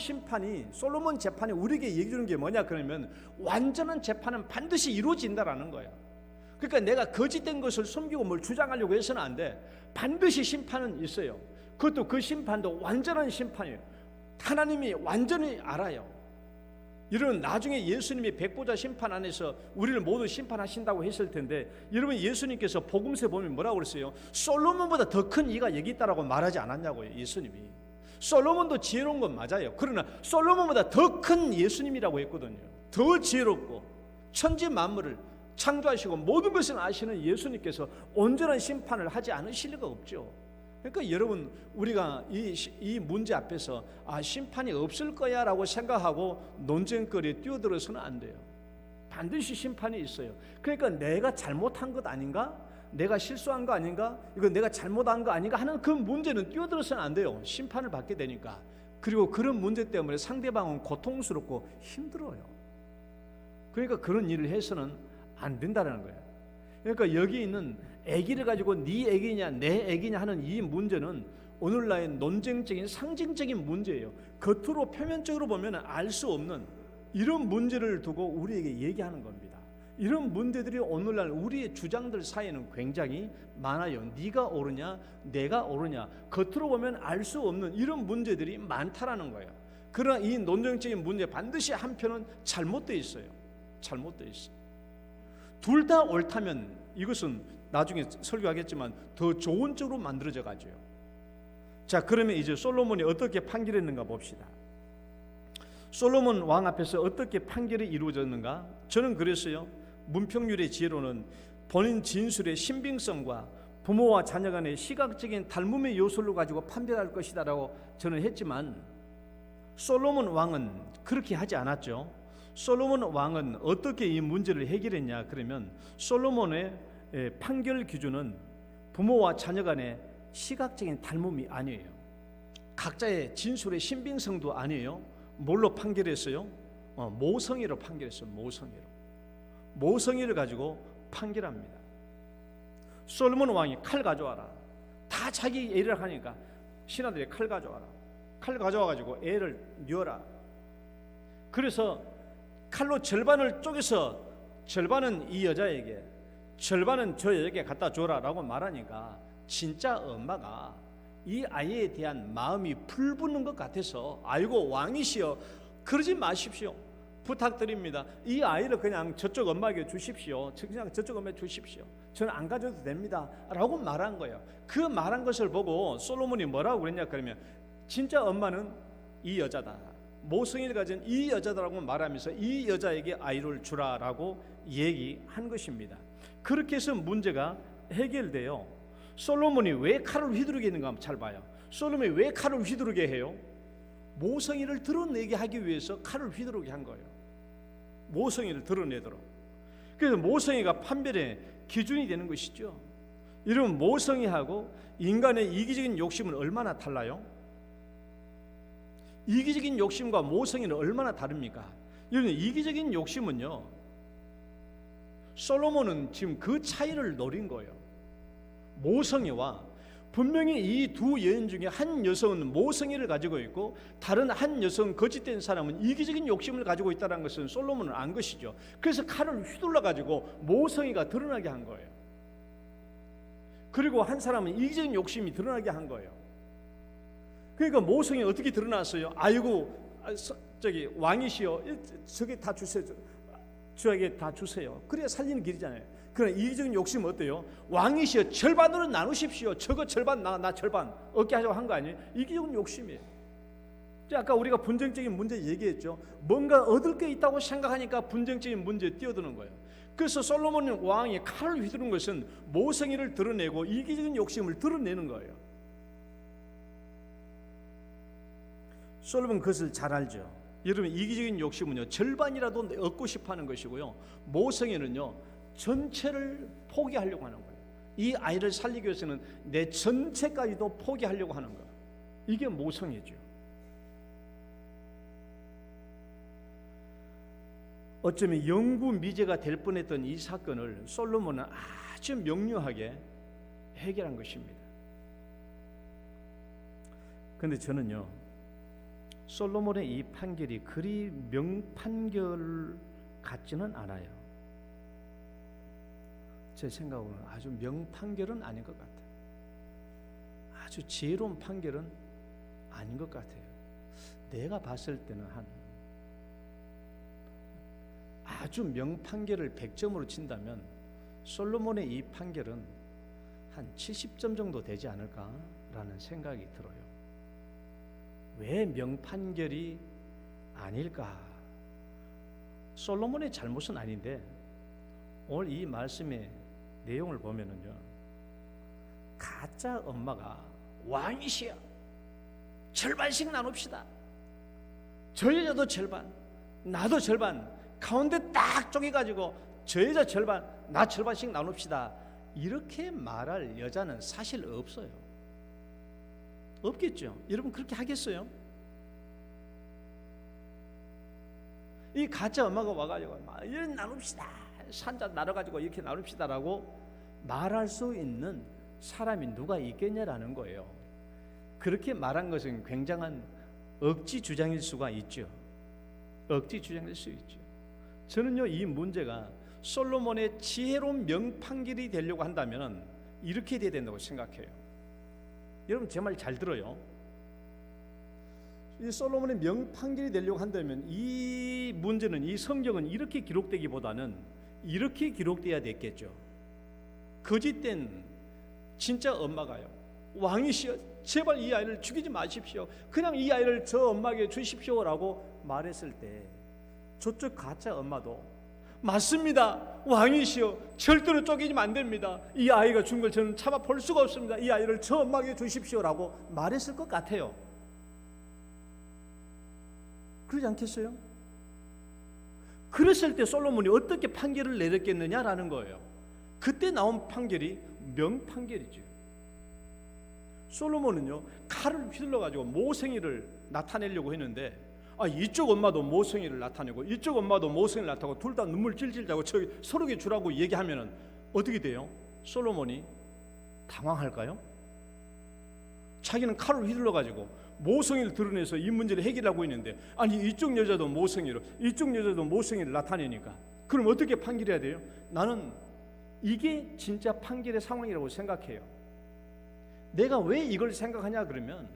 재판이 우리에게 얘기해 주는 게 뭐냐 그러면 완전한 재판은 반드시 이루어진다라는 거예요. 그러니까 내가 거짓된 것을 숨기고 뭘 주장하려고 해서는 안 돼. 반드시 심판은 있어요. 그것도 그 심판도 완전한 심판이에요. 하나님이 완전히 알아요. 이런 나중에 예수님이 백보자 심판 안에서 우리를 모두 심판하신다고 했을 텐데, 여러분, 예수님께서 복음서에 보면 뭐라고 그랬어요? 솔로몬보다 더 큰 이가 여기 있다라고 말하지 않았냐고요. 예수님이. 솔로몬도 지혜로운 건 맞아요. 그러나 솔로몬보다 더 큰 예수님이라고 했거든요. 더 지혜롭고 천지 만물을 창조하시고 모든 것을 아시는 예수님께서 온전한 심판을 하지 않으실 리가 없죠. 그러니까 여러분, 우리가 이 문제 앞에서 심판이 없을 거야 라고 생각하고 논쟁거리에 뛰어들어서는 안 돼요. 반드시 심판이 있어요. 그러니까 내가 잘못한 것 아닌가? 내가 실수한 거 아닌가? 이거 내가 잘못한 거 아닌가? 하는 그 문제는 뛰어들어서는 안 돼요. 심판을 받게 되니까. 그리고 그런 문제 때문에 상대방은 고통스럽고 힘들어요. 그러니까 그런 일을 해서는 안 된다는 거예요. 그러니까 여기 있는 애기를 가지고 네 애기냐 내 애기냐 하는 이 문제는 오늘날의 논쟁적인 상징적인 문제예요. 겉으로 표면적으로 보면 알 수 없는 이런 문제를 두고 우리에게 얘기하는 겁니다. 이런 문제들이 오늘날 우리의 주장들 사이에는 굉장히 많아요. 네가 옳으냐 내가 옳으냐, 겉으로 보면 알 수 없는 이런 문제들이 많다라는 거예요. 그러나 이 논쟁적인 문제 반드시 한편은 잘못되어 있어요. 잘못되어 있어요. 둘 다 옳다면 이것은 나중에 설교하겠지만 더 좋은 쪽으로 만들어져 가죠. 자, 그러면 이제 솔로몬이 어떻게 판결했는가 봅시다. 솔로몬 왕 앞에서 어떻게 판결이 이루어졌는가? 저는 그랬어요. 문평률의 지혜로는 본인 진술의 신빙성과 부모와 자녀 간의 시각적인 닮음의 요소를 가지고 판별할 것이다라고 저는 했지만 솔로몬 왕은 그렇게 하지 않았죠. 솔로몬 왕은 어떻게 이 문제를 해결했냐? 그러면 솔로몬의 판결 기준은 부모와 자녀 간의 시각적인 닮음이 아니에요. 각자의 진술의 신빙성도 아니에요. 뭘로 판결했어요? 모성애로 판결했어요. 모성애를 가지고 판결합니다. 솔로몬 왕이 칼 가져와라. 다 자기 애를 하니까 신하들이 칼 가져와라. 칼 가져와 가지고 애를 뉘어라. 그래서 칼로 절반을 쪼개서 절반은 이 여자에게, 절반은 저 여자에게 갖다 줘라라고 말하니까 진짜 엄마가 이 아이에 대한 마음이 불붙는 것 같아서, 아이고 왕이시여 그러지 마십시오. 부탁드립니다. 이 아이를 그냥 저쪽 엄마에게 주십시오. 그냥 저쪽 엄마에게 주십시오. 저는 안 가져도 됩니다 라고 말한 거예요. 그 말한 것을 보고 솔로몬이 뭐라고 그랬냐 그러면, 진짜 엄마는 이 여자다, 모성애를 가진 이 여자다라고 말하면서 이 여자에게 아이를 주라라고 얘기한 것입니다. 그렇게 해서 문제가 해결돼요. 솔로몬이 왜 칼을 휘두르게 했는가 한번 잘 봐요. 솔로몬이 왜 칼을 휘두르게 해요? 모성애를 드러내게 하기 위해서 칼을 휘두르게 한 거예요. 모성애를 드러내도록. 그래서 모성애가 판별의 기준이 되는 것이죠. 이러면 모성애하고 인간의 이기적인 욕심은 얼마나 달라요? 이기적인 욕심과 모성애는 얼마나 다릅니까? 여러분, 이기적인 욕심은요, 솔로몬은 지금 그 차이를 노린 거예요. 모성애와, 분명히 이 두 여인 중에 한 여성은 모성애를 가지고 있고 다른 한 여성, 거짓된 사람은 이기적인 욕심을 가지고 있다는 것은 솔로몬은 안 것이죠. 그래서 칼을 휘둘러 가지고 모성애가 드러나게 한 거예요. 그리고 한 사람은 이기적인 욕심이 드러나게 한 거예요. 그러니까 모성이 어떻게 드러났어요? 아이고 저기 왕이시여 저게 다 주세요. 저에게 다 주세요. 그래야 살리는 길이잖아요. 그러나 이기적인 욕심은 어때요? 왕이시여 절반으로 나누십시오. 저거 절반 나 절반 얻게 하자고 한 거 아니에요? 이기적인 욕심이에요. 아까 우리가 분쟁적인 문제 얘기했죠. 뭔가 얻을 게 있다고 생각하니까 분쟁적인 문제에 뛰어드는 거예요. 그래서 솔로몬 왕이 칼을 휘두른 것은 모성애를 드러내고 이기적인 욕심을 드러내는 거예요. 솔로몬 그것을 잘 알죠. 여러분, 이기적인 욕심은요 절반이라도 얻고 싶어하는 것이고요, 모성애는요 전체를 포기하려고 하는 거예요. 이 아이를 살리기 위해서는 내 전체까지도 포기하려고 하는 거예요. 이게 모성애죠. 어쩌면 영구 미제가 될 뻔했던 이 사건을 솔로몬은 아주 명료하게 해결한 것입니다. 그런데 저는요, 솔로몬의 이 판결이 그리 명판결 같지는 않아요. 제 생각으로는 아주 명판결은 아닌 것 같아요. 아주 지혜로운 판결은 아닌 것 같아요. 내가 봤을 때는 아주 명판결을 100점으로 친다면 솔로몬의 이 판결은 한 70점 정도 되지 않을까라는 생각이 들어요. 왜 명판결이 아닐까? 솔로몬의 잘못은 아닌데 오늘 이 말씀의 내용을 보면은요, 가짜 엄마가 왕이시여 절반씩 나눕시다. 저 여자도 절반, 나도 절반, 가운데 딱 쪼개가지고 저 여자 절반, 나 절반씩 나눕시다. 이렇게 말할 여자는 사실 없어요. 없겠죠. 여러분 그렇게 하겠어요? 이 가짜 엄마가 와가지고 이렇게 나눕시다, 산자 나눠가지고 이렇게 나눕시다라고 말할 수 있는 사람이 누가 있겠냐라는 거예요. 그렇게 말한 것은 굉장한 억지 주장일 수가 있죠. 억지 주장일 수 있죠. 저는요, 이 문제가 솔로몬의 지혜로운 명판결이 되려고 한다면 이렇게 돼야 된다고 생각해요. 여러분 제 말 잘 들어요. 이 솔로몬의 명판결이 되려고 한다면 이 문제는, 이 성경은 이렇게 기록되기보다는 이렇게 기록돼야 됐겠죠. 거짓된 진짜 엄마가요, 왕이시여 제발 이 아이를 죽이지 마십시오, 그냥 이 아이를 저 엄마에게 주십시오라고 말했을 때 저쪽 가짜 엄마도 맞습니다, 왕이시여 절대로 쪼개지면 안 됩니다, 이 아이가 죽은 걸 저는 참아 볼 수가 없습니다, 이 아이를 저 엄마에게 주십시오라고 말했을 것 같아요. 그러지 않겠어요? 그랬을 때 솔로몬이 어떻게 판결을 내렸겠느냐라는 거예요. 그때 나온 판결이 명판결이죠. 솔로몬은요, 칼을 휘둘러 가지고 모성애를 나타내려고 했는데, 이쪽 엄마도 모성애를 나타내고 이쪽 엄마도 모성애를 나타내고 둘 다 눈물 찔찔 자고 저기 서로에게 주라고 얘기하면은 어떻게 돼요? 솔로몬이 당황할까요? 자기는 칼을 휘둘러 가지고 모성애를 드러내서 이 문제를 해결하고 있는데, 이쪽 여자도 모성애로 이쪽 여자도 모성애를 나타내니까 그럼 어떻게 판결해야 돼요? 나는 이게 진짜 판결의 상황이라고 생각해요. 내가 왜 이걸 생각하냐 그러면,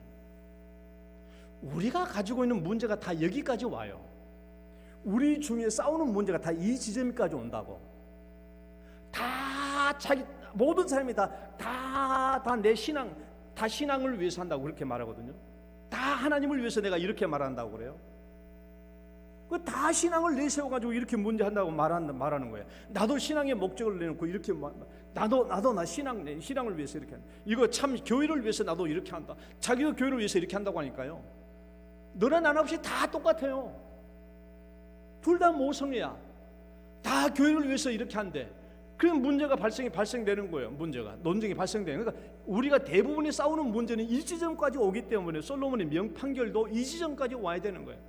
우리가 가지고 있는 문제가 다 여기까지 와요. 우리 중에 싸우는 문제가 다 이 지점까지 온다고. 다 자기 모든 사람이 다 내 신앙, 다 신앙을 위해서 한다고 그렇게 말하거든요. 다 하나님을 위해서 내가 이렇게 말한다고 그래요. 그 다 신앙을 내세워가지고 이렇게 문제한다고 말하는 거예요. 나도 신앙의 목적을 내놓고 이렇게 나도 나 신앙을 위해서 이렇게 한다. 이거 참 교회를 위해서 나도 이렇게 한다. 자기도 교회를 위해서 이렇게 한다고 하니까요. 너나 나나 없이 다 똑같아요. 둘 다 모성애야. 다 교회를 위해서 이렇게 한대. 그럼 문제가 발생되는 거예요. 논쟁이 발생되는. 그러니까 우리가 대부분이 싸우는 문제는 이 지점까지 오기 때문에 솔로몬의 명판결도 이 지점까지 와야 되는 거예요.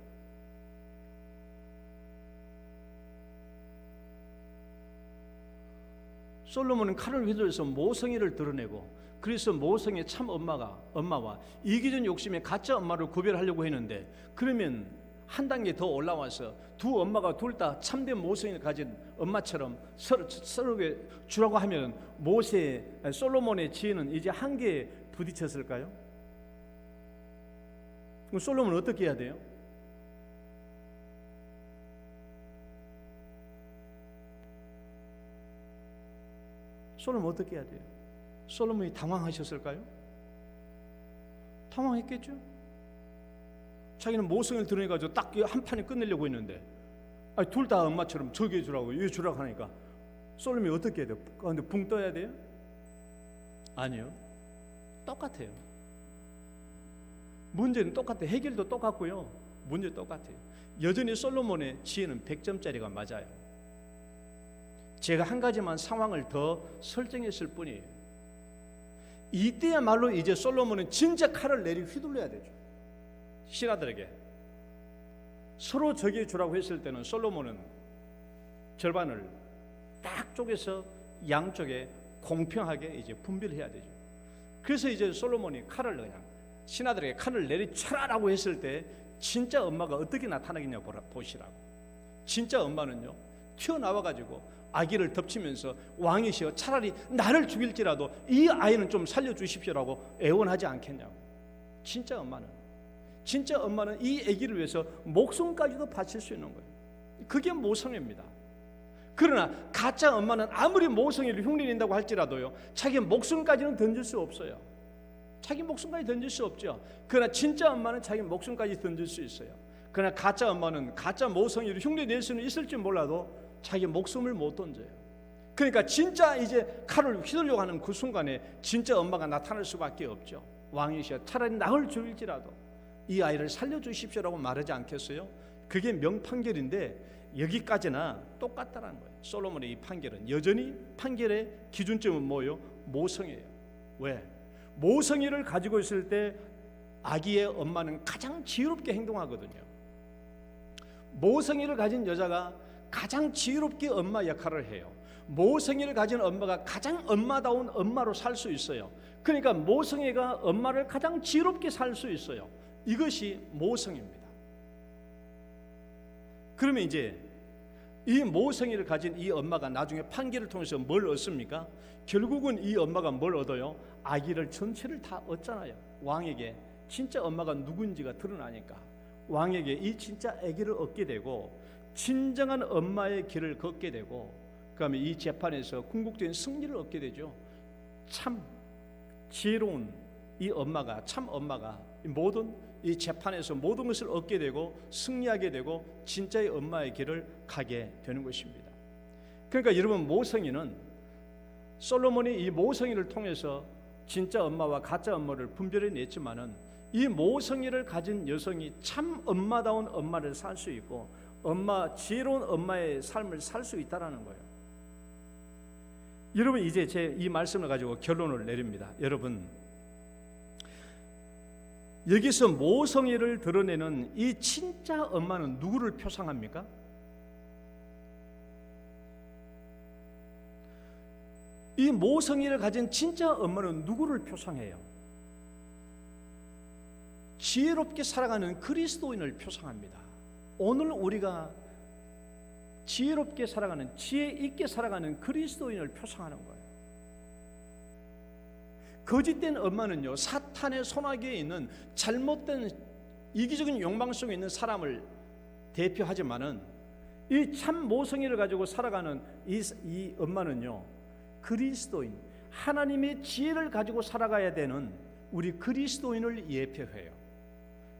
솔로몬은 칼을 휘둘러서 모성애를 드러내고, 그래서 모성애 참 엄마와 이기적인 욕심의 가짜 엄마를 구별하려고 했는데, 그러면 한 단계 더 올라와서 두 엄마가 둘 다 참된 모성애를 가진 엄마처럼 서로에게 주라고 하면 솔로몬의 지혜는 이제 한계에 부딪혔을까요? 그럼 솔로몬은 어떻게 해야 돼요? 솔로몬 어떻게 해야 돼요? 솔로몬이 당황하셨을까요? 당황했겠죠? 자기는 모성애를 드러내가지고 딱 한 판에 끝내려고 했는데, 둘 다 엄마처럼 저기 해주라고 여기 주라고 하니까 솔로몬이 어떻게 해야 돼요? 근데 붕 떠야 돼요? 아니요, 똑같아요. 문제는 똑같아요. 해결도 똑같고요, 문제 똑같아요. 여전히 솔로몬의 지혜는 100점짜리가 맞아요. 제가 한 가지만 상황을 더 설정했을 뿐이에요. 이때야말로 이제 솔로몬은 진짜 칼을 휘둘러야 되죠. 신하들에게 서로 저기에 주라고 했을 때는 솔로몬은 절반을 딱 쪼개서 양쪽에 공평하게 이제 분배해야 되죠. 그래서 이제 솔로몬이 신하들에게 칼을 내리쳐라라고 했을 때 진짜 엄마가 어떻게 나타나겠냐 보시라고. 진짜 엄마는요, 튀어나와가지고 아기를 덮치면서 왕이시여 차라리 나를 죽일지라도 이 아이는 좀 살려주십시오라고 애원하지 않겠냐고. 진짜 엄마는 이 아기를 위해서 목숨까지도 바칠 수 있는 거예요. 그게 모성애입니다. 그러나 가짜 엄마는 아무리 모성애를 흉내낸다고 할지라도요, 자기 목숨까지는 던질 수 없어요. 자기 목숨까지 던질 수 없죠. 그러나 진짜 엄마는 자기 목숨까지 던질 수 있어요. 그러나 가짜 엄마는 가짜 모성애를 흉내낼 수는 있을지 몰라도 자기 목숨을 못 던져요. 그러니까 진짜 이제 칼을 휘두르려고 하는 그 순간에 진짜 엄마가 나타날 수밖에 없죠. 왕이시여 차라리 나를 죽일지라도 이 아이를 살려주십시오라고 말하지 않겠어요? 그게 명판결인데 여기까지나 똑같다는 거예요. 솔로몬의 이 판결은 여전히 판결의 기준점은 뭐예요? 모성애예요. 왜? 모성애를 가지고 있을 때 아기의 엄마는 가장 지혜롭게 행동하거든요. 모성애를 가진 여자가 가장 지혜롭게 엄마 역할을 해요. 모성애를 가진 엄마가 가장 엄마다운 엄마로 살 수 있어요. 그러니까 모성애가 엄마를 가장 지혜롭게 살 수 있어요. 이것이 모성애입니다. 그러면 이제 이 모성애를 가진 이 엄마가 나중에 판결을 통해서 뭘 얻습니까? 결국은 이 엄마가 뭘 얻어요? 아기를 전체를 다 얻잖아요. 왕에게 진짜 엄마가 누군지가 드러나니까 왕에게 이 진짜 아기를 얻게 되고 진정한 엄마의 길을 걷게 되고, 그다음에 이 재판에서 궁극적인 승리를 얻게 되죠. 참 지혜로운 이 엄마가, 참 엄마가 모든 이 재판에서 모든 것을 얻게 되고 승리하게 되고 진짜의 엄마의 길을 가게 되는 것입니다. 그러니까 여러분, 모성애는 솔로몬이 이 모성애를 통해서 진짜 엄마와 가짜 엄마를 분별해냈지만은 이 모성애를 가진 여성이 참 엄마다운 엄마를 살 수 있고 지혜로운 엄마의 삶을 살 수 있다라는 거예요. 여러분, 이제 제 이 말씀을 가지고 결론을 내립니다. 여러분, 여기서 모성애를 드러내는 이 진짜 엄마는 누구를 표상합니까? 이 모성애를 가진 진짜 엄마는 누구를 표상해요? 지혜롭게 살아가는 그리스도인을 표상합니다. 오늘 우리가 지혜롭게 살아가는, 지혜 있게 살아가는 그리스도인을 표상하는 거예요. 거짓된 엄마는요, 사탄의 손아귀에 있는 잘못된 이기적인 욕망 속에 있는 사람을 대표하지만은 이 참 모성애를 가지고 살아가는 이 엄마는요, 그리스도인, 하나님의 지혜를 가지고 살아가야 되는 우리 그리스도인을 예표해요.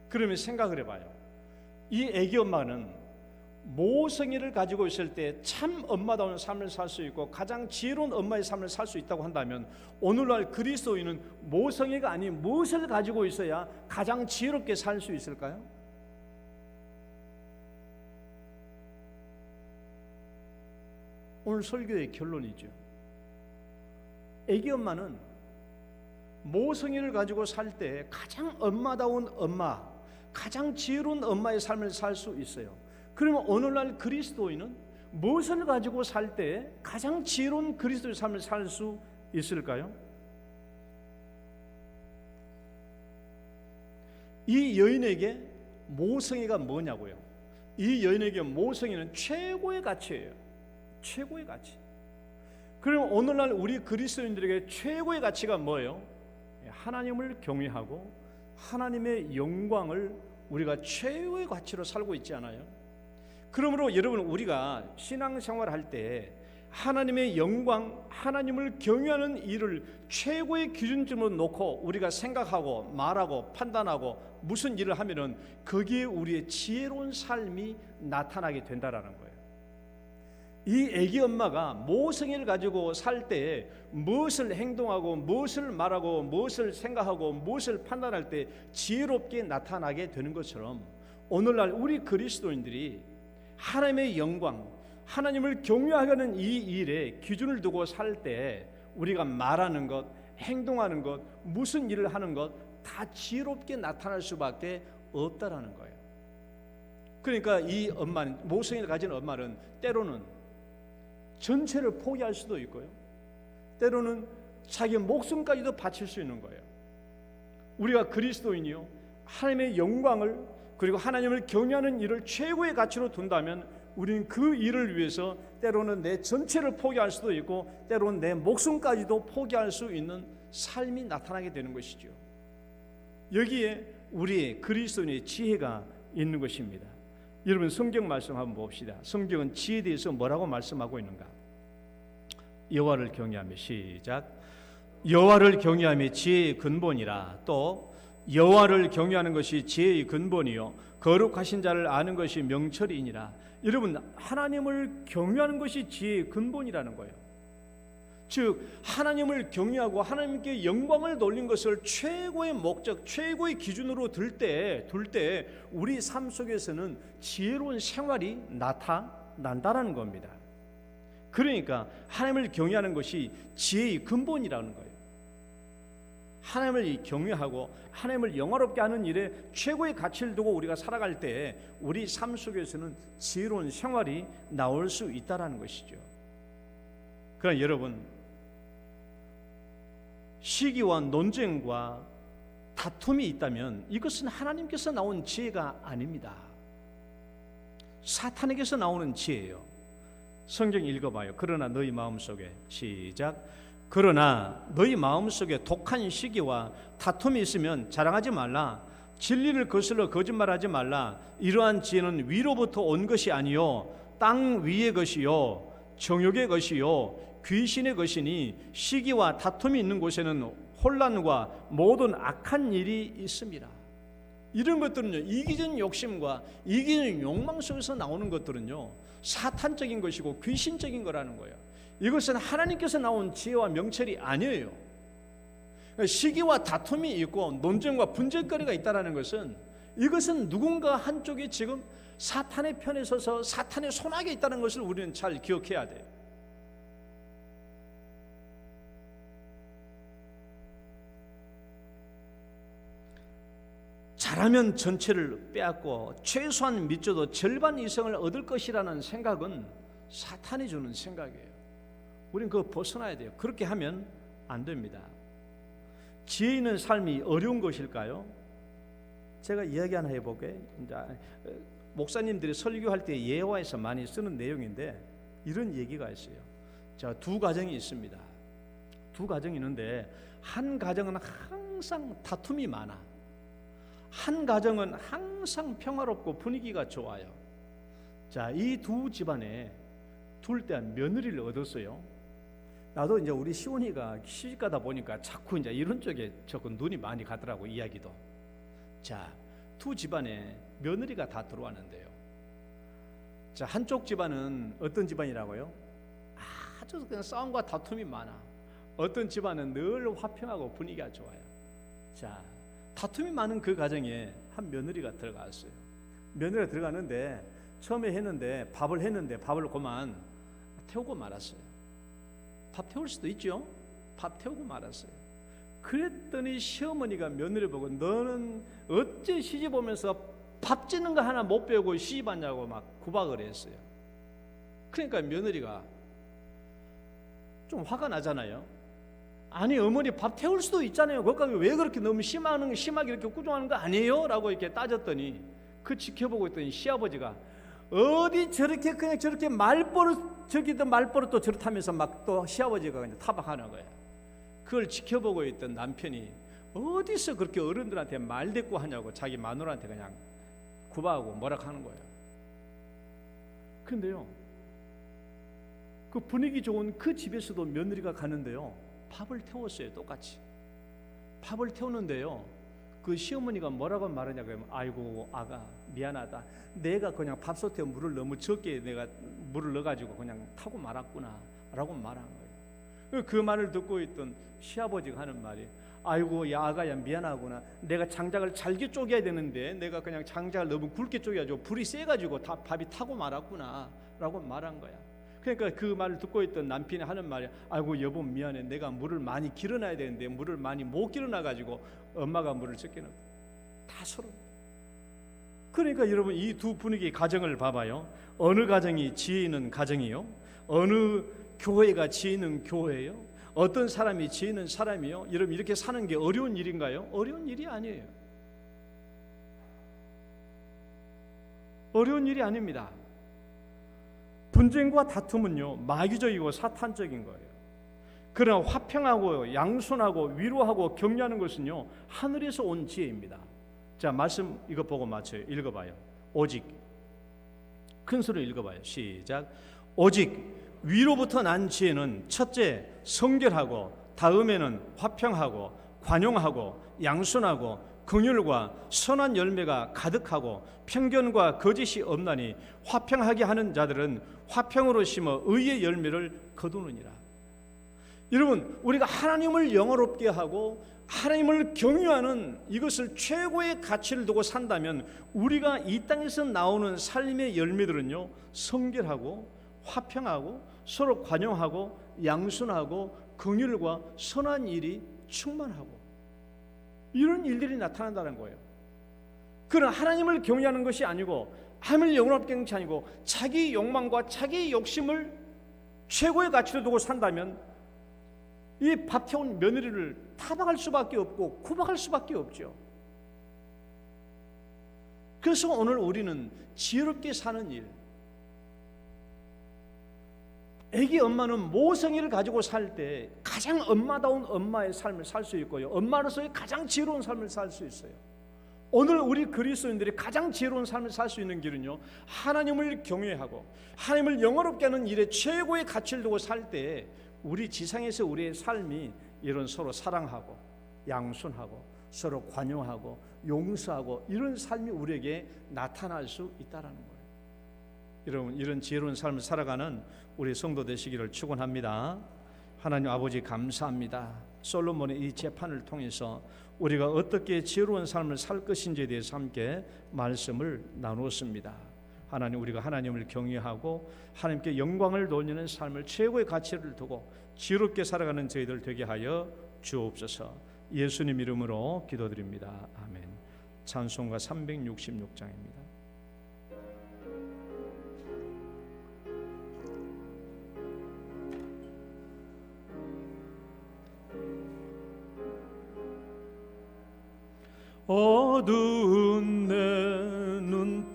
그러면 생각을 해봐요. 이 애기 엄마는 모성애를 가지고 있을 때 참 엄마다운 삶을 살 수 있고 가장 지혜로운 엄마의 삶을 살 수 있다고 한다면, 오늘날 그리스도인은 모성애가 아닌 무엇을 가지고 있어야 가장 지혜롭게 살 수 있을까요? 오늘 설교의 결론이죠. 애기 엄마는 모성애를 가지고 살 때 가장 엄마다운 엄마, 가장 지혜로운 엄마의 삶을 살 수 있어요. 그러면 오늘날 그리스도인은 무엇을 가지고 살 때 가장 지혜로운 그리스도의 삶을 살 수 있을까요? 이 여인에게 모성애가 뭐냐고요? 이 여인에게 모성애는 최고의 가치예요. 최고의 가치. 그럼 오늘날 우리 그리스도인들에게 최고의 가치가 뭐예요? 하나님을 경외하고 하나님의 영광을 우리가 최고의 가치로 살고 있지 않아요? 그러므로 여러분, 우리가 신앙생활을 할 때 하나님의 영광, 하나님을 경외하는 일을 최고의 기준점으로 놓고 우리가 생각하고 말하고 판단하고 무슨 일을 하면은 거기에 우리의 지혜로운 삶이 나타나게 된다라는 거예요. 이 애기 엄마가 모성애를 가지고 살 때 무엇을 행동하고 무엇을 말하고 무엇을 생각하고 무엇을 판단할 때 지혜롭게 나타나게 되는 것처럼, 오늘날 우리 그리스도인들이 하나님의 영광, 하나님을 경외하는 이 일에 기준을 두고 살 때 우리가 말하는 것, 행동하는 것, 무슨 일을 하는 것 다 지혜롭게 나타날 수밖에 없다라는 거예요. 그러니까 이 엄마는, 모성애를 가진 엄마는 때로는 전체를 포기할 수도 있고요, 때로는 자기 목숨까지도 바칠 수 있는 거예요. 우리가 그리스도인이요, 하나님의 영광을 그리고 하나님을 경외하는 일을 최고의 가치로 둔다면 우리는 그 일을 위해서 때로는 내 전체를 포기할 수도 있고 때로는 내 목숨까지도 포기할 수 있는 삶이 나타나게 되는 것이죠. 여기에 우리의 그리스도인의 지혜가 있는 것입니다. 여러분, 성경 말씀 한번 봅시다. 성경은 지혜에 대해서 뭐라고 말씀하고 있는가? 여호와를 경외하며, 시작. 여호와를 경외하며 지혜의 근본이라. 또 여호와를 경외하는 것이 지혜의 근본이요 거룩하신 자를 아는 것이 명철이니라. 여러분, 하나님을 경외하는 것이 지혜의 근본이라는 거예요. 즉 하나님을 경외하고 하나님께 영광을 돌린 것을 최고의 목적, 최고의 기준으로 둘 때 우리 삶 속에서는 지혜로운 생활이 나타난다는 겁니다. 그러니까 하나님을 경외하는 것이 지혜의 근본이라는 거예요. 하나님을 경외하고 하나님을 영화롭게 하는 일에 최고의 가치를 두고 우리가 살아갈 때 우리 삶 속에서는 지혜로운 생활이 나올 수 있다는 것이죠. 그러나 여러분, 시기와 논쟁과 다툼이 있다면 이것은 하나님께서 나온 지혜가 아닙니다. 사탄에게서 나오는 지혜예요. 성경 읽어봐요. 그러나 너희 마음속에, 시작. 그러나 너희 마음속에 독한 시기와 다툼이 있으면 자랑하지 말라. 진리를 거슬러 거짓말하지 말라. 이러한 지혜는 위로부터 온 것이 아니요 땅 위의 것이요 정욕의 것이요 귀신의 것이니 시기와 다툼이 있는 곳에는 혼란과 모든 악한 일이 있습니다. 이런 것들은요, 이기적인 욕심과 이기적인 욕망 속에서 나오는 것들은요 사탄적인 것이고 귀신적인 거라는 거예요. 이것은 하나님께서 나온 지혜와 명철이 아니에요. 시기와 다툼이 있고 논쟁과 분쟁거리가 있다는 것은 이것은 누군가 한쪽이 지금 사탄의 편에 서서 사탄의 손아귀에 있다는 것을 우리는 잘 기억해야 돼요. 잘하면 전체를 빼앗고 최소한 믿어도 절반 이상을 얻을 것이라는 생각은 사탄이 주는 생각이에요. 우리는 그거 벗어나야 돼요. 그렇게 하면 안 됩니다. 지혜 있는 삶이 어려운 것일까요? 제가 이야기 하나 해볼게요. 이제 목사님들이 설교할 때 예화에서 많이 쓰는 내용인데 이런 얘기가 있어요. 자, 두 가정이 있습니다. 두 가정이 있는데 한 가정은 항상 다툼이 많아. 한 가정은 항상 평화롭고 분위기가 좋아요. 자, 이 두 집안에 둘 다 며느리를 얻었어요. 나도 이제 우리 시온이가 시집가다 보니까 자꾸 이제 이런 쪽에 조금 눈이 많이 가더라고, 이야기도. 자, 두 집안에 며느리가 다 들어왔는데요. 자, 한쪽 집안은 어떤 집안이라고요? 아주 그냥 싸움과 다툼이 많아. 어떤 집안은 늘 화평하고 분위기가 좋아요. 자, 다툼이 많은 그 가정에 한 며느리가 들어갔어요. 며느리가 들어갔는데 처음에 밥을 했는데 밥을 그만 태우고 말았어요. 밥 태울 수도 있죠. 밥 태우고 말았어요. 그랬더니 시어머니가 며느리 보고 너는 어째 시집 오면서 밥 짓는 거 하나 못 배우고 시집 왔냐고 막 구박을 했어요. 그러니까 며느리가 좀 화가 나잖아요. 아니 어머니 밥 태울 수도 있잖아요. 거기까지 왜 그렇게 너무 심하게 이렇게 꾸중하는 거 아니에요? 라고 이렇게 따졌더니 그 지켜보고 있더니 시아버지가 어디 저렇게 그냥 저렇게 저기도 말버릇 또 저렇다면서 막 또 시아버지가 그냥 타박하는 거예요. 그걸 지켜보고 있던 남편이 어디서 그렇게 어른들한테 말대꾸 하냐고 자기 마누라한테 그냥 구박하고 뭐라 하는 거예요. 그런데요, 그 분위기 좋은 그 집에서도 며느리가 가는데요, 밥을 태웠어요. 똑같이 밥을 태우는데요, 그 시어머니가 뭐라고 말하냐 그러면 아이고 아가 미안하다, 내가 그냥 밥솥에 물을 너무 적게 내가 물을 넣어가지고 그냥 타고 말았구나 라고 말한 거예요. 그 말을 듣고 있던 시아버지가 하는 말이 아이고 야 아가야 미안하구나, 내가 장작을 잘게 쪼개야 되는데 내가 그냥 장작을 너무 굵게 쪼개가지고 불이 세가지고 밥이 타고 말았구나 라고 말한 거야. 그러니까 그 말을 듣고 있던 남편이 하는 말이 아이고 여보 미안해, 내가 물을 많이 길어놔야 되는데 물을 많이 못 길어놔가지고 엄마가 물을 적게 넣고. 다 서로. 그러니까 여러분 이 두 분위기 가정을 봐봐요. 어느 가정이 지혜 있는 가정이요? 어느 교회가 지혜 있는 교회예요? 어떤 사람이 지혜 있는 사람이요? 여러분 이렇게 사는 게 어려운 일인가요? 어려운 일이 아니에요. 어려운 일이 아닙니다. 분쟁과 다툼은요 마귀적이고 사탄적인 거예요. 그러나 화평하고 양손하고 위로하고 격려하는 것은요 하늘에서 온 지혜입니다. 자, 말씀 이거 보고 맞춰요. 읽어봐요. 오직, 큰 소리로 읽어봐요. 시작. 오직 위로부터 난 지혜는 첫째 성결하고, 다음에는 화평하고 관용하고 양손하고 긍휼과 선한 열매가 가득하고 편견과 거짓이 없나니 화평하게 하는 자들은 화평으로 심어 의의 열매를 거두느니라. 여러분 우리가 하나님을 영화롭게 하고 하나님을 경유하는 이것을 최고의 가치를 두고 산다면 우리가 이 땅에서 나오는 삶의 열매들은요 성결하고 화평하고 서로 관용하고 양순하고 긍휼과 선한 일이 충만하고 이런 일들이 나타난다는 거예요. 그러나 하나님을 경외하는 것이 아니고 하나님을 영원롭게 하는 것이 아니고 자기 욕망과 자기 욕심을 최고의 가치로 두고 산다면 이 밥 태운 며느리를 타박할 수밖에 없고 구박할 수밖에 없죠. 그래서 오늘 우리는 지혜롭게 사는 일, 애기 엄마는 모성애를 가지고 살 때 가장 엄마다운 엄마의 삶을 살 수 있고요, 엄마로서의 가장 지혜로운 삶을 살 수 있어요. 오늘 우리 그리스도인들이 가장 지혜로운 삶을 살 수 있는 길은요 하나님을 경외하고 하나님을 영화롭게 하는 일에 최고의 가치를 두고 살 때 우리 지상에서 우리의 삶이 이런 서로 사랑하고 양손하고 서로 관용하고 용서하고 이런 삶이 우리에게 나타날 수 있다라는 거예요. 여러분 이런 지혜로운 삶을 살아가는 우리 성도 되시기를 축원합니다. 하나님 아버지 감사합니다. 솔로몬의 이 재판을 통해서 우리가 어떻게 지혜로운 삶을 살 것인지에 대해서 함께 말씀을 나누었습니다. 하나님, 우리가 하나님을 경외하고 하나님께 영광을 돌리는 삶을 최고의 가치를 두고 지혜롭게 살아가는 저희들 되게 하여 주옵소서. 예수님 이름으로 기도드립니다. 아멘. 찬송가 366장입니다. 어두운 내 눈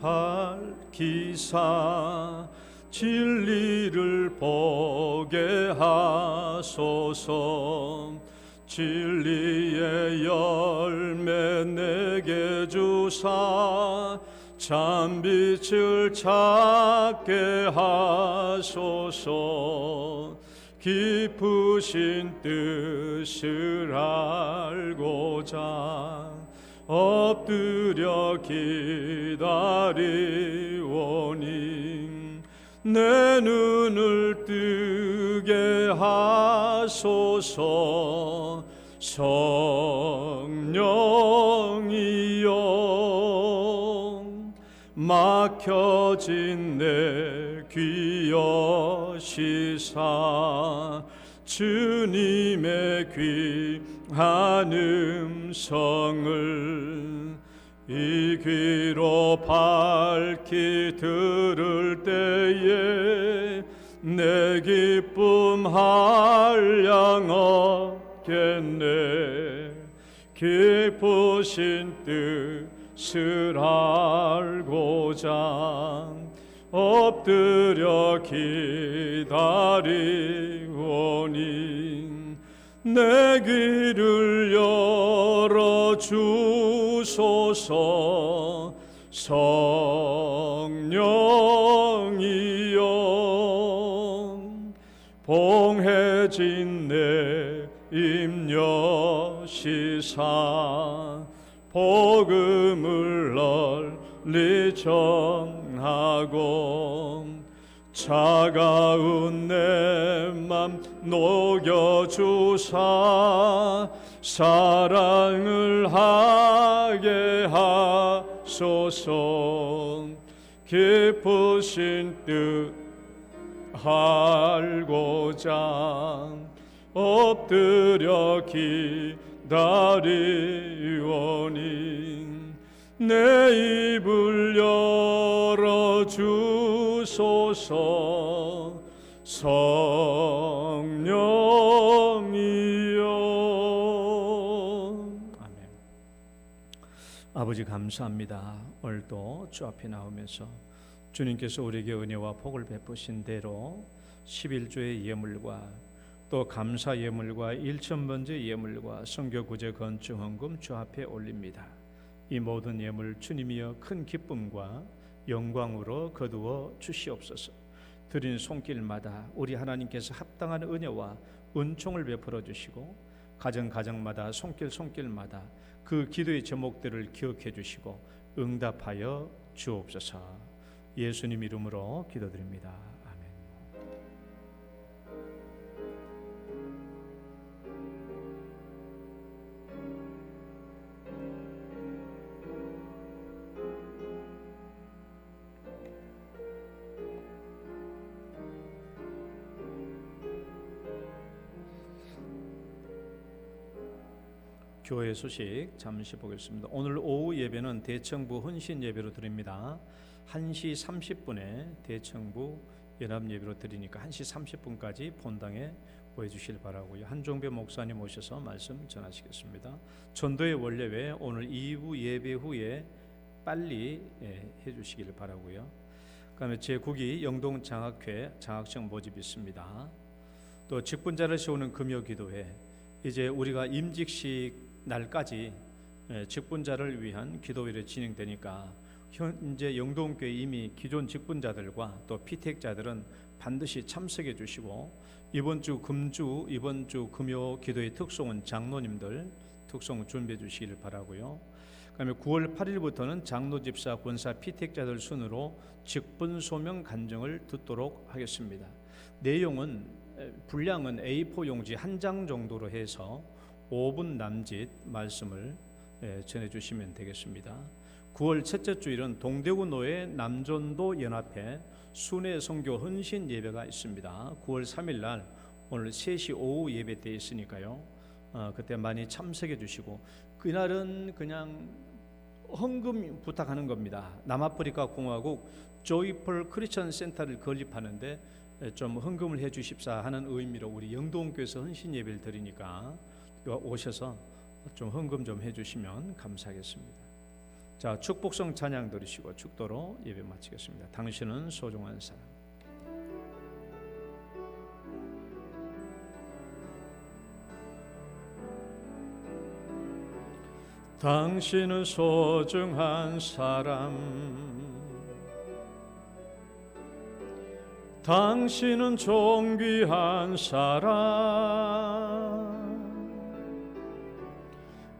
밝히사 진리를 보게 하소서. 진리의 열매 내게 주사 참빛을 찾게 하소서. 깊으신 뜻을 알고자 엎드려 기다리오니 내 눈을 뜨게 하소서. 성령이여 막혀진 내 귀 여시사 주님의 귀한 음성을 이 귀로 밝히 들을 때에 내 기쁨 한량 얻겠네. 깊으신 뜻을 알고자 엎드려 기다리오니 내 귀를 열어주소서. 성령이여 봉해진 내 입여시사 복음을 널리 전하고 차가운 내 맘 녹여주사 사랑을 하게 하소서. 깊으신 뜻 알고자 엎드려 기다리오니 내 입을 열어주소서. 성령이여. 아멘. 아버지 감사합니다. 오늘도 주 앞에 나오면서 주님께서 우리에게 은혜와 복을 베푸신 대로 11조의 예물과 또 감사 예물과 일천번제 예물과 성교 구제 건축 헌금 주 앞에 올립니다. 이 모든 예물 주님이여 큰 기쁨과 영광으로 거두어 주시옵소서. 드린 손길마다 우리 하나님께서 합당한 은혜와 은총을 베풀어 주시고 가정마다 손길마다 그 기도의 제목들을 기억해 주시고 응답하여 주옵소서. 예수님 이름으로 기도드립니다. 아멘. 교회 소식 잠시 보겠습니다. 오늘 오후 예배는 대청부 헌신 예배로 드립니다. 1시 30분에 대청부 연합 예배로 드리니까 1시 30분까지 본당에 보여주실 바라고요. 한종배 목사님 오셔서 말씀 전하시겠습니다. 전도의 원례회 오늘 2부 예배 후에 빨리 해주시길 바라고요. 그다음에 제9기 영동 장학회 장학생 모집 있습니다. 또 직분자를 세우는 금요기도회, 이제 우리가 임직식 날까지 직분자를 위한 기도회를 진행되니까 현재 영동교회 이미 기존 직분자들과 또 피택자들은 반드시 참석해 주시고 이번 주 금요 기도회 특송은 장로님들 특송 준비해 주시길 바라고요. 그다음에 9월 8일부터는 장로, 집사, 권사, 피택자들 순으로 직분 소명 간증을 듣도록 하겠습니다. 내용은 분량은 A4 용지 한 장 정도로 해서 5분 남짓 말씀을 전해주시면 되겠습니다. 9월 첫째 주일은 동대구 노회 남전도 연합회 순회 선교 헌신 예배가 있습니다. 9월 3일 날 오늘 3시 오후 예배 때 있으니까요. 그때 많이 참석해 주시고, 그날은 그냥 헌금 부탁하는 겁니다. 남아프리카 공화국 조이풀 크리스천 센터를 건립하는데 좀 헌금을 해 주십사 하는 의미로 우리 영동교회에서 헌신 예배를 드리니까 오셔서 좀 헌금 좀 해 주시면 감사하겠습니다. 자, 축복성 찬양 들으시고 축도로 예배 마치겠습니다. 당신은 소중한 사람. 당신은 소중한 사람, 당신은 존귀한 사람,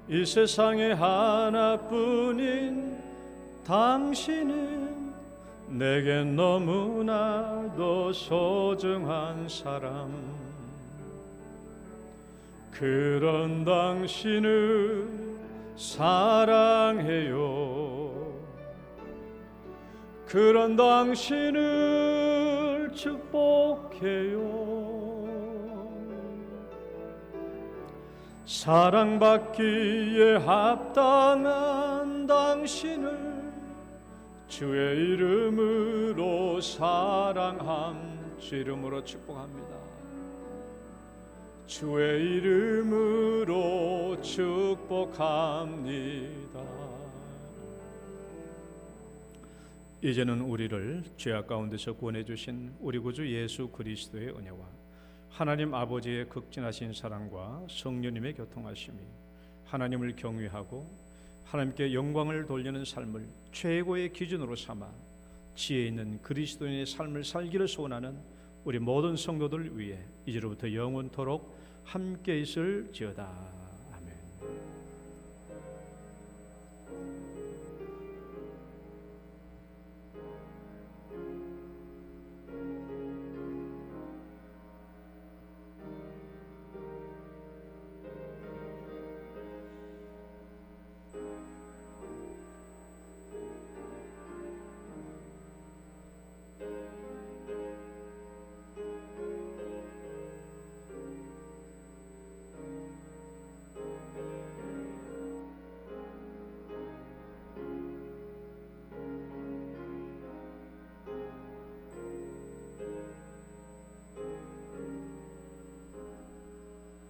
이 세상에 하나뿐인 당신은 내게 너무나도 소중한 사람. 그런 당신을 사랑해요. 그런 당신을 축복해요. 사랑받기에 합당한 당신을 주의 이름으로 사랑함, 주 이름으로 축복합니다. 주의 이름으로 축복합니다. 이제는 우리를 죄악 가운데서 구원해 주신 우리 구주 예수 그리스도의 은혜와 하나님 아버지의 극진하신 사랑과 성령님의 교통하심이, 하나님을 경외하고 하나님께 영광을 돌리는 삶을 최고의 기준으로 삼아 지혜 있는 그리스도인의 삶을 살기를 소원하는 우리 모든 성도들 위해 이제로부터 영원토록 함께 있을지어다.